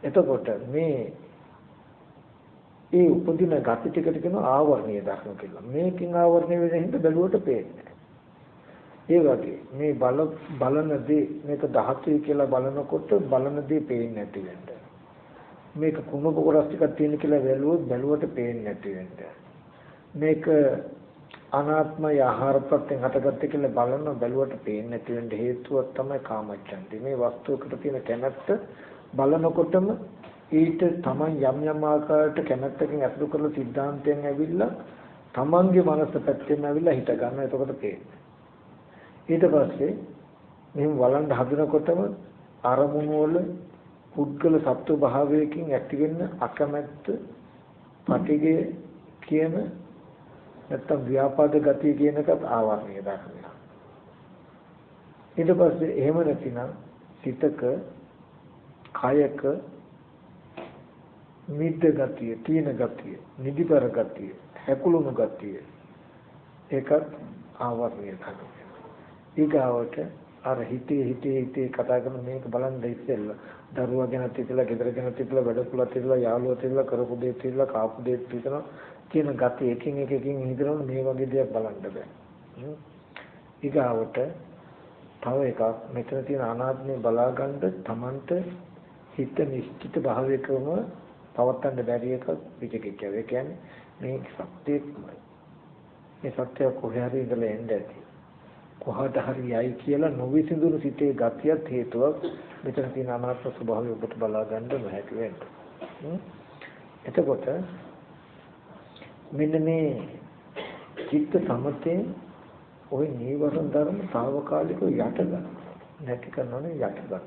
එතකොට මේ ඒ උපදින ගති ටිකට කියන ආවරණීය ධර්ම කියලා. මේකෙන් ආවරණය වෙන හින්දා බැලුවට පේන්නේ. ඒ වගේ මේ බලන දේ මේක ධාතුයි කියලා බලනකොට බලන දේ පේන්නේ නැති වෙනවා. මේක කුණප කොටස් ටිකක් තියෙන කියලා බැලුවට පේන්නේ නැති වෙනවා. මේක අනාත්මය ආහාර ප්‍රත්‍යයෙන් හටගත්තේ කියලා බැලුවට පේන්නේ නැති වෙන්න හේතුවක් තමයි කාමච්ඡන්දේ. මේ වස්තුවකට තියෙන කැමැත්ත බලනකොටම ඊට තමන් යම් ආකාරයකට කැමැත්තකින් අසුරු කරලා සිද්ධාන්තයෙන් ඇවිල්ලා තමන්ගේ මනස පැත්තෙන් ඇවිල්ලා හිට ගන්නවා. එතකොට පේන්නේ. ඊට පස්සේ මෙහෙම වළඳ හදනකොටම අරමුණු වල පුද්ගල සත්ව භාවයකින් ඇතිවෙන අකමැත්ත පටිගය කියන නැත්තම් ව්‍යාපාද ගතිය කියන එකත් ආවරණීය ධර්මයක්. ඊට පස්සේ එහෙම නැතිනම් සිතක කායක මිද්ද ගතිය, තීන ගතිය, නිදිපර ගතිය, හැකුළුණු ගතිය ඒකත් ආවරණීය ධර්මයක්. ඊගාවට අර හිතේ කතා කරන මේක බලන්න ඉස්සෙල්ලා දරුවා ගැනත් හිතලා, ගෙදර ගැනත් හිතලා, වැඩ පුළත් හිතලා, යාළුවොත් හිතලා, කරපු දේත් හිතලා, කාපු දේත් හිතලා කියන ගති එකින් එක හිතනොත් මේ වගේ දේක් බලන්න බෑ. ඊගාවට තව එකක් මෙතන තියෙන අනාත්මය බලාගන්න Tamanට හිත නිශ්චිත භාවයකම පවත්තන්න බැරි එකක් විචිකිච්ඡාව. ඒ කියන්නේ මේ සත්‍යයක්මයි. මේ සත්‍ය කොහේ හරි ඉඳලා එන්නේ ඇති. කොහොමද හරි යයි කියලා නොවිසඳුණු සිතේ ගතියත් හේතුවක් මෙතන තියෙන අනාත්ම ස්වභාවය ඔබට බලා ගන්න නොහැකි වෙන්නේ. එතකොට මෙන්න මේ චිත්ත සමතේ ওই නීවරණ ධර්ම తాවකාලිකව යට ගන්න. නැති කරනවනේ යට ගන්න.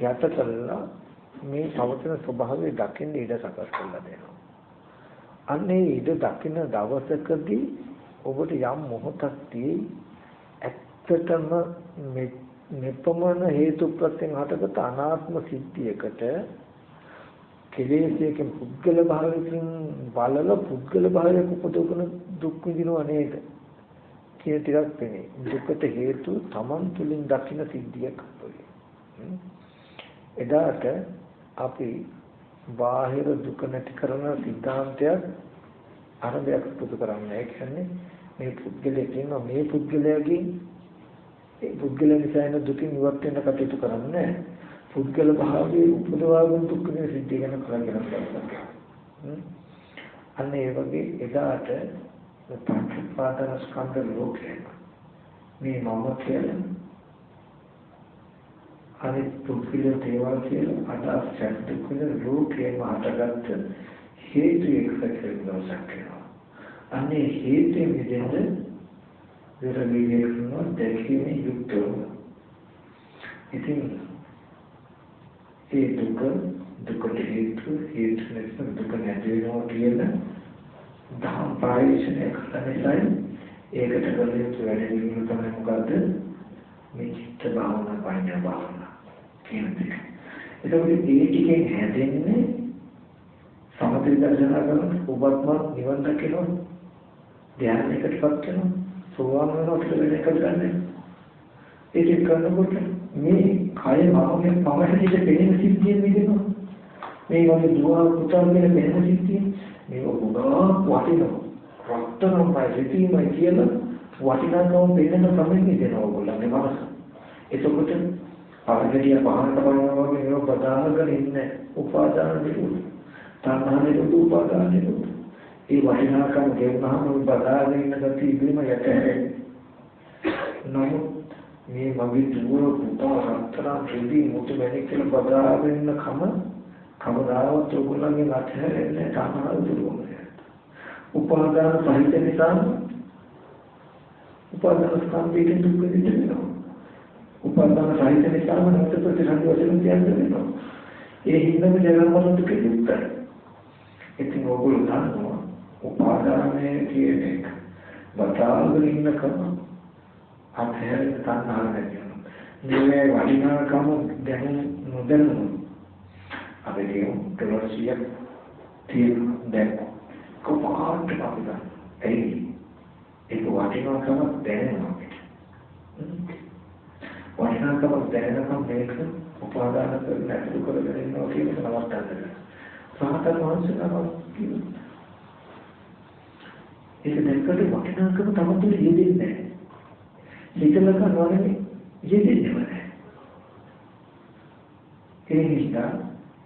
යට කළා මේ පවතින ස්වභාවය දකින්න ඉඩ සකස් කරලා දෙනවා. අන්නේ ඉඩ දකින්න දවසකදී ඔබට යම් මොහොතක් තියෙයි ඇත්තටම මෙපමණ හේතු ප්‍රත්‍යයෙන් හටගත් අනාත්ම සිද්ධියකට කෙලෙසයකින් පුද්ගල භාවයකින් බලල පුද්ගල භාවයක උපදවන දුක් විඳිනව නේද කියන ටිකක් වෙන්නේ. දුකට හේතු තමන් තුළින් දකින්න සිද්ධියක් වගේ. එදාට අපි බාහිර දුක නැති කරන සිද්ධාන්තයක් අරබයක් පුදු කරන්නේ. ඒ කියන්නේ මේ පුද්ගලයෙක් ඉන්නවා, මේ පුද්ගලයාගේ ඒ පුද්ගල නිසා එන දුකින් ඉවත් වෙන්න කටයුතු කරන්නේ පුද්ගල භාවයේ උපදවාගෙන දුක් වෙන සිද්ධිය ගැන කරගෙන අන්න ඒ වගේ එදාට පංචපාදන ස්කන්ධ ලෝකේ මේ මම කියලා අනිත් පුද්ගල දේවල් කියලා අදාස් සැට කියලා ලෝකේ මාතගත හේතු එක්ක කියලා අන්නේ හේතු විදිහට විරවිලේ කරන දෙකේ යුක්තව ඉතින් ඒ දුක හේතු නැත්නම් දුක නැති වෙනවා කියලා දහම් ප්‍රායෝගිකව කරන්නේ ඒකට කළ යුතු වැඩ පිළිවෙල තමයි මොකද්ද මේ චිත්ත භාවනා පඤ්ඤා භාවනා කියන්නේ. ඒකෝට ඒ ටිකෙන් හැදෙන්නේ සමථ විදර්ශනා කරන උපත්ම නිවන් දකිනවා ධ්‍යානයකටපත් වෙනවා සෝවාන් වෙනවා කියලා එකක් ගන්න. ඒක කරනකොට මේ කය මාගේ පවහැදිට පෙනෙන සිද්ධිය මිදෙනවා. මේ වගේ දුවා පුතා කියන පෙනෙන සිද්ධිය මේක ගොඩාක් වටිනවා. රත්තරන්මයි සිටීමයි කියලා වටිනාකම පෙනෙන සමෙන් මිදෙනවා ඔයගොල්ලන්ගේ මනස. එතකොට පාරගතිය පහනට බලනවා වගේ මේක බදාගෙන ඉන්නේ උපාදාන නිරුද්ධ. තණ්හා නිරුද්ධ උපාදාන නිරුද්ධ. ඒ වටිනාකම ගෙවුනහම බදාගෙන ඉන්න ගතිය ඉබේම යට හැරෙන්නේ. නමුත් මේ මගේ දුර පුතා රත්තරන් රෙදි මුතු මැණික් කියලා බදාගෙන කවදාවත් ඔයගොල්ලන්ගේ නැතහැරෙන්නේ තමයි දුරුවන්නේ. උපාදාන සහිත නිසා උපාදාන ස්කන්ධයෙන් දුක් විඳිනවා. උපාදාන සහිත නිසා නැවත ප්‍රතිසන්දි වශයෙන් කියන්නේ. ඒ හින්දාම ජනමන දුක දුක්ඛ. ඉතින් ඔයගොල්ලෝ දන්නවා උපාදානයේ කියන එක බතාවගෙන ඉන්නකම අත්හැරෙන්න තණ්හාව නැතිවෙනවා. මේ වටිනාකම දැන නොදැනුණු අපේ ටොලරන්සියක් තියෙන දැන් කොහොමද අපිට ඒ වටිනාකම දැනෙනවා. වටිනාකම දැනෙනකම් මේක උපාදාන කරගෙන නැතුව කරගෙන ඉන්නවා කියන එක නවත්තන්න. සාහතර වංශනාවක් කියනවා. ඒක දැක්කට වටිනාකම තමයි යෙදෙන්නේ නැහැ. හිතලක නොනේ යෙදෙන්නේ නැහැ. ඒ නිසා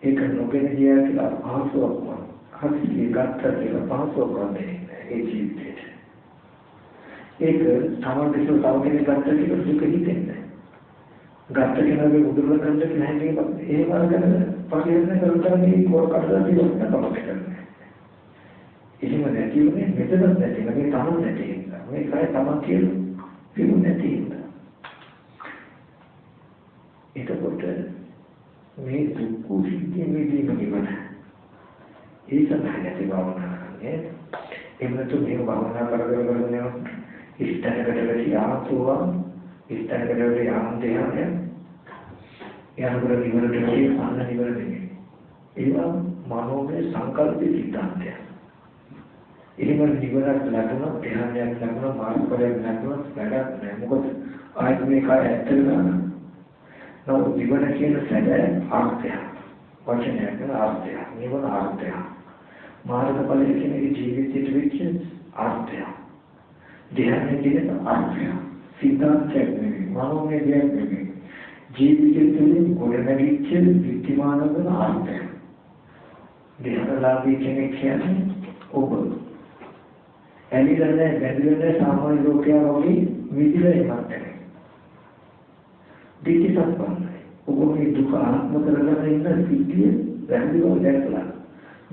ඒක නොගෙන ගියා කියලා පහසුවක් වුණා. හදිසියෙ ගත්තා කියලා පහසුවක් වුණේ ඒ ජීවිතේට. ඒක තමයි තව කෙනෙක් ගත්තා කියලා දුක හිතෙන්නේ. ගත්ත කෙනාගේ මුදුල ගන්න නැහැ ඒ වගේ පරිහරණය කරන්නේ කොරකට දිනක් තමයි කරන්නේ. එහෙම නැතිවෙන්නේ මෙතනත් නැති මගේ තමන් නැති නිසා මේ කය තමන් කියලා පිළි නැති නිසා එතකොට මේ දුක්ඛ සිද්ධිය මේදී නිවන ඒ සඳහා නැති භාවනා කරන්නේ එන්නතු මේ භාවනා කරගෙන යනවා ඉස්තනකට වැඩි ආතුවා ඉස්තනකට වැඩි ආන්දයන් යනකොට නිවනට වැඩි අන්න නිවන නෙමෙයි ඒවා මනෝමය සංකල්ප සිද්ධාන්තය එහෙම නිවනක් ලැබුණා ධ්‍යානයක් ලැබුණා මාර්ගඵලයක් ලැබුණා වැඩක් නැහැ මොකද ආයත මේ කය ඇත්තට ගන්න නෝ නිවන කියන සැබෑ ආර්ථය වචනයක් න ආර්ථය නිවන ආර්ථය මාර්ගඵලය කියන ජීවිතයට වෙච්ච ආර්ථය ධ්‍යානය කියන ආර්ථය සිද්ධාන්තයක් නෙවෙයි මනෝමය දෙයක් නෙවෙයි ජීවිතය තුළින් ගොඩනැගිච්ච විද්‍යමාන වන ආර්ථය ධ්‍යානලාභී කෙනෙක් කියන්නේ ඔබ ඇලිලා බැඳිලා සාමාන්‍ය ලෝකයා වගේ විදිලා ඉන්නත් නැහැ. දෙකක් සම්බන්ධයි. ඔබ මේ දුක ආත්ම කරගෙන ඉන්න සිද්ධිය වැරදිව දැකලා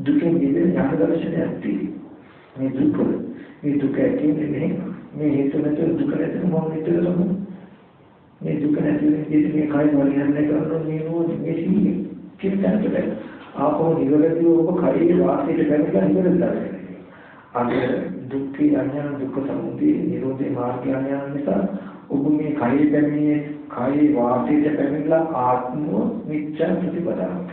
දුකෙන් මිදෙන්න යන දර්ශනයක් තියෙනවා. මේ දුක ඇතිවෙන්නේ නැහැ. මේ හේතු නැතුව දුක නැතිව මොන විදිහටද මේ දුක නැතිව ඉතින් මේ කය වලියන්නේ කරනවා මේ නෝන මේ සීයේ කිව්වට ආපහු නිවැරදිව ඔබ කයේ වාසයට බැඳලා ඉවරලා අද දුක්ඛ අඥාන දුක්ඛ සමුදය නිරෝධේ මාර්ගය යන නිසා ඔබ මේ කයේ පැමිණියේ කයේ වාසයට පැමිණලා ආත්ම මිච්ඡා ප්‍රතිපදාවක්.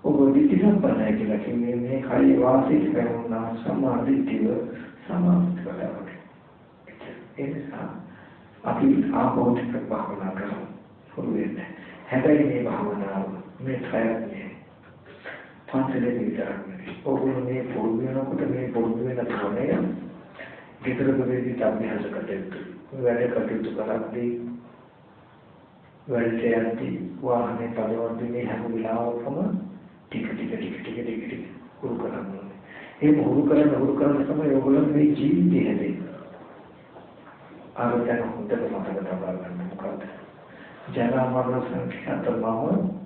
ඔබ විචිතම්පන්නයි කියලා කියන්නේ මේ කයේ වාසයට පැමිණලා සමාධිත්‍ය සමාධිපදාවක්. ඒ නිසා අපි ආපෞතික භාවනා කරමු. පුරුදු හැබැයි මේ භාවනාව මේ ත්‍යාගය පන්සලේ විතරක් නෙවෙයි. ඔගොල්ලෝ මේ පුරුදු වෙනකොට මේ පුරුදු වෙන තෝරණය විතර දෙවිදි අභ්‍යාස කටයුතු. වැඩ කටයුතු කරද්දී වැඩ යද්දී වාහනේ පදවද්දී හැම වෙලාවකම ටික හුරු කරනවා. ඒ හුරු කරන තමයි ඔයගොල්ලෝ මේ ජීවිතය හැදෙන්නේ. ආරෝපණ හොඳට මතක තබා ගන්න මොකද? ජරා මරණ සංඛ්‍යාතමම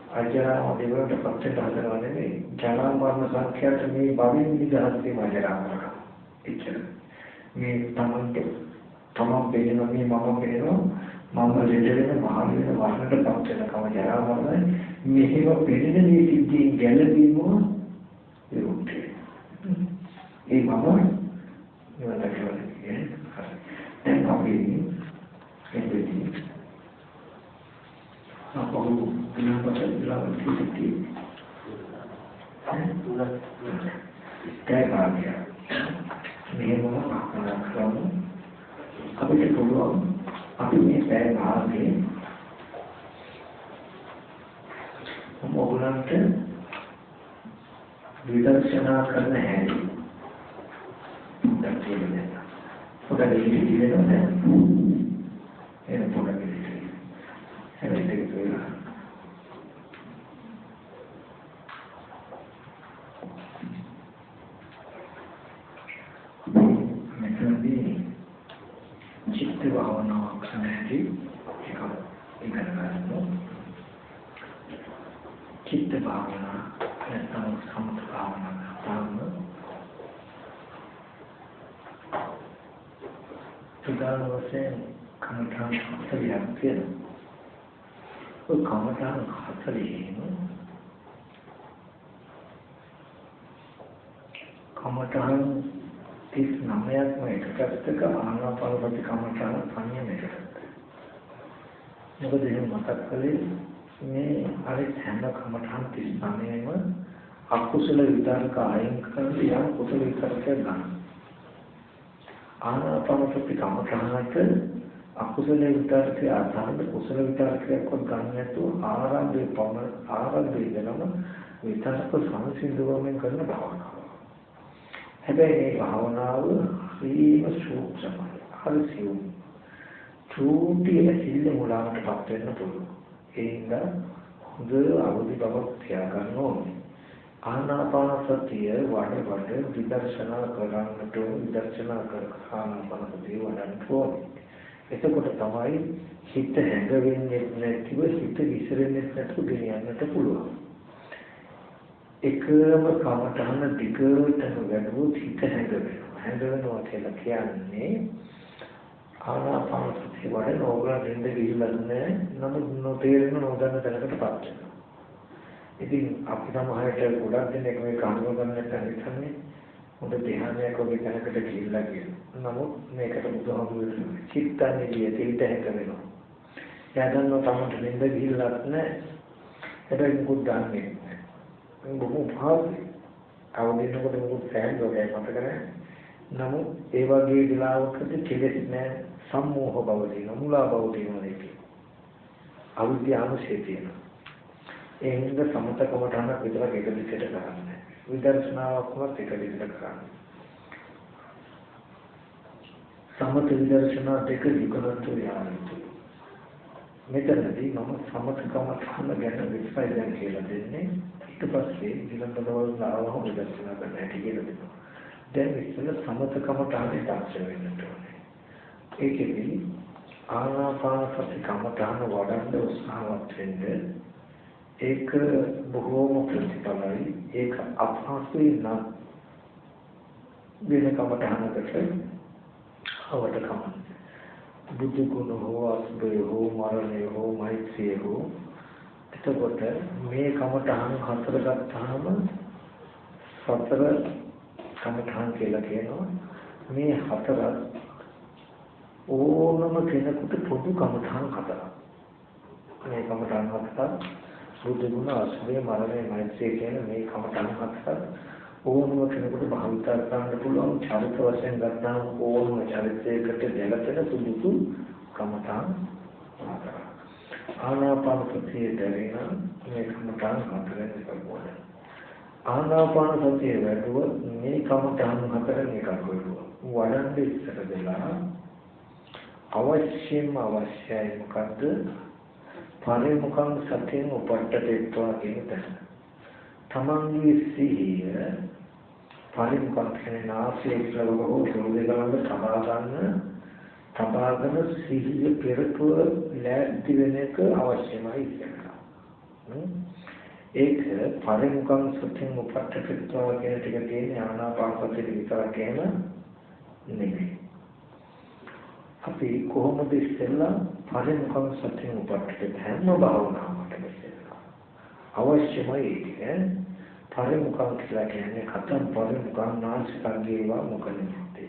අජරා දෙවලට පස්සේ හදනවා නෙමෙයි. ජරා මරණ සංඛ්‍යාත මේ භවෙන් නිදහස් වීම අජරා මරණ. එච්චර. මේ තමන්ට තමන් පේනවා මේ මම පේනවා මම දෙදෙනෙක් මහාන වෙන වර්ණයට පත් වෙනකම ජරා මරණයි මෙහෙම පෙනෙන මේ සිද්ධියෙන් ගැලවීම විරුද්ධයි. ඒ මම නිවන දක්වන්නේ. දැන් අපි එන්නේ අපෝ විනාපතේ කාර්යය මෙහෙම කරමු අපිට පුළුවන් අපි මේ පැය භාගයේ මොගලන්ට විදර්ශනා කරන හැටි දැක්කේ පොඩ්ඩක් ඉතිරිවෙනවා නේද එන පොඩ්ඩක් හැබැයි ඒක වෙනවා चित्त भावना क्षणेति इधर चित्त भावना නැත්නම් සමත භාවනා කරන ප්‍රධාන වශයෙන් කමඨාන් 40ක් තියෙනවා. ඔය කමඨාන් 40ෙම කමඨාන් 39ක්ම එකකට ආනාපානසති කමඨාන සංයමයකට. මොකද එහෙම මතක් කළේ මේ අනිත් හැම කමඨාන් 39ෙම අකුසල විතරක අයින් කරලා යම් කුසල විතරක ගන්න. ආනාපානසති කමඨානට අකුසල විතරක ආධාරද කුසල විතරකයක් ගන්න නැතුව ආරම්භයේ වෙනම විතරක සංසිඳුවමින් කරන භාවනාව. හැබැයි මේ භාවනාව හරිම සූක්ෂමයි. හරිසියුම්. චූටි ඇසිල්ල මුලාවටපත් වෙන්න පුළුවන්. ඒඳ හොඳ අවදි බවක් තියාගන්න ඕනේ. ආනාපාන සතිය වඩ විදර්ශනා කරන්නට විදර්ශනා ආනාපාන සතිය වඩන්න ඕනේ. එතකොට තමයි හිත හැඟෙන්නේ නැතිව හිත විසිරෙන්නේ නැතුව ගෙනියන්නට පුළුවන්. එකම කමඨහන දිගටම වැඩුවොත් හිත හැඟෙනවා කියලා කියන්නේ ආනාපාන සතිය වඩන ඕගොල්ලෝ දෙන්න ගිහිල්ලා නැහැ. නමුත් නොතේරෙන නොදන්න තැනකටපත් වෙනවා. ඉතින් අපි සමහරට ගොඩක් දෙනෙක් මේ කාණ්ඩව ගන්නට හිතන්නේ මොකද ධ්‍යානයක් වගේ තැනකට ගිහිල්ලා කියනවා. නමුත් මේකට බුදුහාමුදුරුවෝ චිත්තන්නේ හිත හැඟෙනවා. යදන්න තමයි දෙන්න ගිහිල්ලාත් නැහැ. හැබැයි මොකද දන්නේ නැහැ. බොහෝ භාවයි. අවදිනකොට මොකද සෑහන වගේ මතක නැහැ. නමුත් ඒ වගේ වෙලාවකදී කෙලෙස් නැහැ. සම්මෝහ බව තියෙනවා, මුලා බව තියෙනවා ඒකේ. අවිද්‍යාවශේ තියෙනවා. ඒ හින්දා සමතකමටහන විතරක් එක දිගට කරන්නේ. විදර්ශනාවක්වත් එක දිගට කරන්නේ. සමත විදර්ශනා දෙක යුගලන්ත යාළුවෝ. මෙතනදී මම සමතකමටහන ගැන විස්තරය දැන් කියලා දෙන්නේ. ඊට පස්සේ ඊළඟවල් නාවම විදර්ශනා කරන්න හැටි කියලා දෙනවා. දැන් ඉස්සෙල්ලා සමතකමටහනේ තාක්ෂය වෙන්න ඕනේ. ඒකෙදි ආනාපාන සති කමඨාන වඩන්න උත්සාහවත් වෙන්න ඒක බොහෝම ප්‍රතිඵලයි. ඒක අපහසුයි නම් වෙන කමඨානකට අවට කමන්න. බුදු ගුණ හෝ අසුභය හෝ මරණය හෝ මෛත්‍රිය හෝ එතකොට මේ කමඨාන හතර ගත්තාම සතර කමඨාන කියලා කියනවා. මේ හතර ඕනම කෙනෙකුට පොදු කමඨාන් හතරක්. මේ කමඨාන් හතර බුදු ගුණ අසුභය මරණය මෛත්‍රිය කියන මේ කමඨාන් හතර ඕනම කෙනෙකුට භාවිත කරන්න පුළුවන්. චරිත වශයෙන් ගත්තාම ඕනම චරිතයකට දෙලතන සුදුසු කමඨාන් හතරක්. ආනාපාන සතිය දැරීම මේ කමඨාන් හතරෙන් එකක් වුණා. ආනාපාන සතිය වැඩුවොත් මේ කමඨාන් හතරෙන් එකක් වෙනවා. වඩන්න ඉස්සර වෙලා අවශ්‍යයි මොකද්ද? පරිමුඛං සතියෙන් උපට්ඨේත්වා කියන තැන. තමන්ගේ සිහිය පරිමුඛං කියන නාසයේ ඉස්සරහෝ හෘදේගාම තබාගෙන සිහිය පෙරටුව ලෑස්ති වෙන එක අවශ්‍යමයි කියලා. ඒක පරිමුඛං සතියෙන් උපට්ඨේත්වා කියන ටික තියෙන ආනාපාන සතිය විතරක් එහෙම නෙමෙයි. අපි කොහොමද ඉස්සෙල්ලා පරිමුඛං සතියෙන් උපට්ඨිත හැම භාවනාවකටම ඉස්සෙල්ලා අවශ්‍යමයි ඒක. පරිමුඛං කියලා කියන්නේ කතම් පරිමුඛං නාසිකාග්‍රේවා මොකද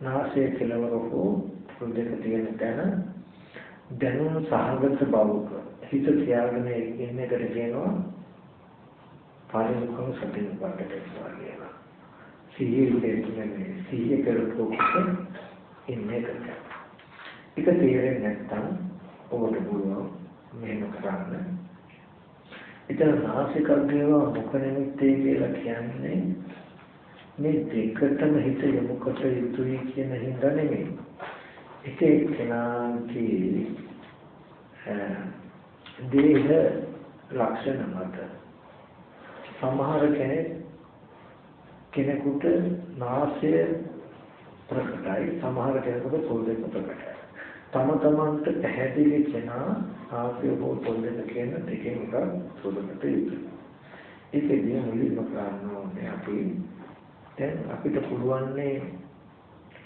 නාසයේ කෙලවර හෝ හෘදයක තියෙන තැන දැනුම් සහගත බවක හිත තියාගෙන ඉන්න එකට කියනවා පරිමුඛං සතියෙන් උපට්ඨිත කියලා. සිහිය කරපුවකට ඉන්නේ එකට. ඒක තේරෙන්නේ නැත්නම් ඔබට පුළුවන් මෙහෙම කරන්න. ඉතින් නාසිකාග්‍රේවා මුඛ නිමිත්තේ කියලා කියන්නේ මේ දෙකටම හිත යොමු කොට යුතුයි කියන හින්දා නෙමෙයි. ඒක එක්කෙනාගේ දේහ ලක්ෂණ මත සමහර කෙනෙකුට නාසය ප්‍රකටයි සමහර කෙනෙකුට තොල් දෙක ප්‍රකටයි. තම තමන්ට පැහැදිලි කෙනා ආපේ හෝ තොල් දෙක කියන දෙකෙන් එකක් සොදකට යුතුයි. ඒකදී මුලින්ම කරන්න ඕනේ අපි දැන් අපිට පුළුවන්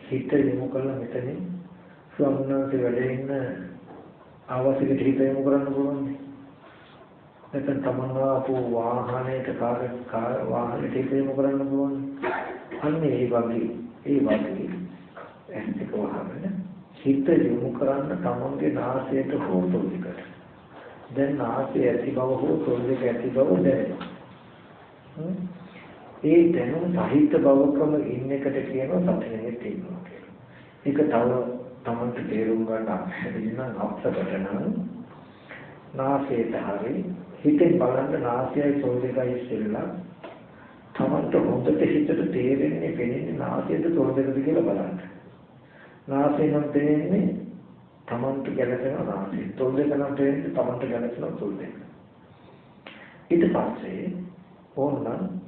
හිත යොමු කරලා මෙතනින් ස්වර්ණන්ත වැඩ ඉන්න ආවාසික හිත යොමු කරන්න පුළුවන්. නැත්නම් තමන්වා අපෝ වාහනයක වාහනයක හිත යොමු කරන්න පුළුවන්. අන්න ඒ වගේ ඇත්තක වහගෙන හිත යොමු කරන්න තමන්ගේ නාසයට හෝ තොල් දෙකට. දැන් නාසය ඇති බව හෝ තොල් දෙක ඇති බව දැනෙනවා. ඒ දැනුම සහිත බවකම ඉන්න එකට කියනවා සති නිමිති ඉන්නවා කියලා. ඒක තව තමන්ට තේරුම් ගන්න හැදෙන්න අවශ්‍යකට නම් නාසයට හරි හිතෙන් බලන්න නාසයයි තොල් දෙකයි ඉස්සෙල්ලා තමන්ට හොඳට හිතට තේරෙන්නේ පෙනෙන්නේ නාසයද තොල් දෙකද කියලා බලන්න. නාසය නම් තේරෙන්නේ තමන්ට ගැලපෙන නාසය. තොල් දෙක නම් තේරෙන්නේ තමන්ට ගැලපෙන තොල් දෙක. ඊට පස්සේ ඕනනම්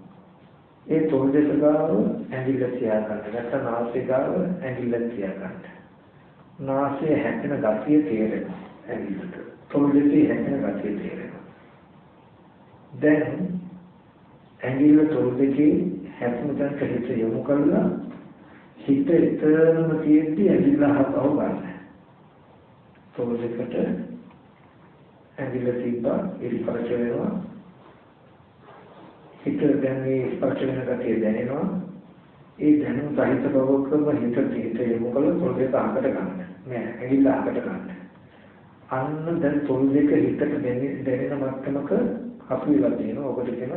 ඒ තොල් දෙක ගාව ඇඟිල්ල තියා ගන්න. නැත්නම් නාසය ගාව ඇඟිල්ල තියා ගන්න. නාසය හැපෙන ගතිය තේරෙනවා ඇඟිල්ලට. තොල් දෙකේ හැපෙන ගතිය තේරෙනවා. දැන් ඇඟිල්ල තොල් දෙකේ හැපෙන තැනට හිත යොමු කරලා හිත එතරම් තියෙද්දි ඇඟිල්ල හපව ගන්න. තොල් දෙකට ඇඟිල්ල තිබ්බා ඉස්පර්ශ වෙනවා. හිත දැන් මේ ස්පර්ශ වෙන ගතිය දැනෙනවා. ඒ දැනුම සහිත බවකම හිත යොමු කළොත් තොල් දෙක අහකට ගන්න. නෑ ඇඟිල්ල අහකට ගන්න. අන්න දැන් තොල් දෙක හිතට දැනෙන මට්ටමක අපු වෙලා තියෙනවා. ඔබට කියන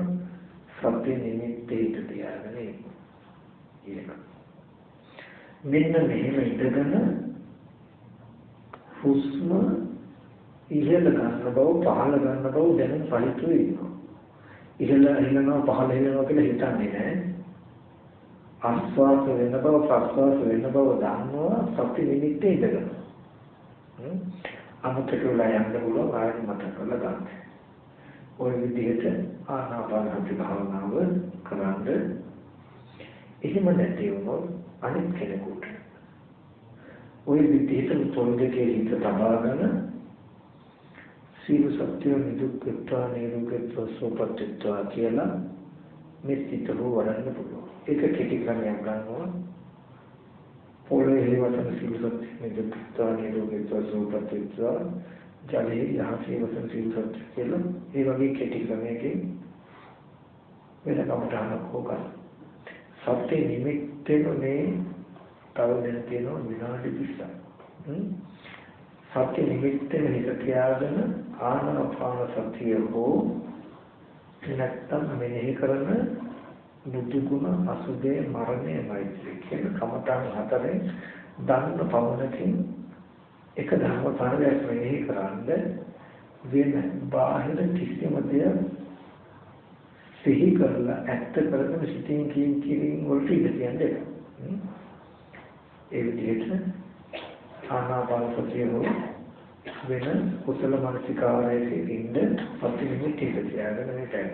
සත්‍ය නිමිත්තේ හිත තියාගෙන ඉන්න. මෙන්න මෙහෙම ඉඳගෙන හුස්ම ඉහළ ගන්න බව පහළ ගන්න බව දැනුම් සහිතව ඉන්නවා. ඉහළ හෙලනවා පහළ හෙලනවා කියලා හිතන්නේ නැහැ. ආස්වාද වෙන බව ප්‍රස්වාස වෙන බව දන්නවා සති නිමිත්තේ ඉඳගෙන. අමතක වෙලා යන්න පුළුවන් ආයෙත් මතක කරලා ගන්න. ඔය විදිහට ආනාපානසති භාවනාව කරන්ද එහෙම නැති වුණොත් අනිත් කෙනෙකුට ඔය විදිහට තොල් දෙකේ හිත තබාගෙන සීල සත්‍ය නිදුක්කත්වා නිරෝගීත්වා සෝපත්ත්වා කියලා මේ සිත වඩන්න පුළුවන්. ඒක කෙටි ක්‍රමයක් ගන්නවා. පොළේ හේවතන සීල සත්‍ය නිදුක්කත්වා නිරෝගීත්වා සෝපත්ත්වා ජලයේ යහසේ වසන සීල සත්‍ය කියලා ඒ වගේ කෙටි ක්‍රමයකින් වෙන කමටහනක් හොගන්න. සත්‍ය නිමිත්තෙන්නේ තව දෙන තියෙනවා විනාඩි 20ක්. සත්‍ය නිමිත්තෙන් හිත තියාගෙන ආනාපාන සතිය හෝ නැත්තම් මෙනෙහි කරන බුදු ගුණ අසුදේ මරණය මෛත්‍රී කියන කමඨාන් හතරෙන් දන්න පවණකින් එක ධර්මතාවයක් මෙනෙහි කරන්ද වෙන බාහිර කිසිම දෙයක් සිහි කරලා ඇත්ත කරගෙන සිටින් කියින් වලට ඉඳ කියන්නේ. ඒ විදිහට ආනාපාන සතිය හෝ වෙන කුසල මානසිකාරයේ ඉන්න සති නිමිති තියාගෙන මේ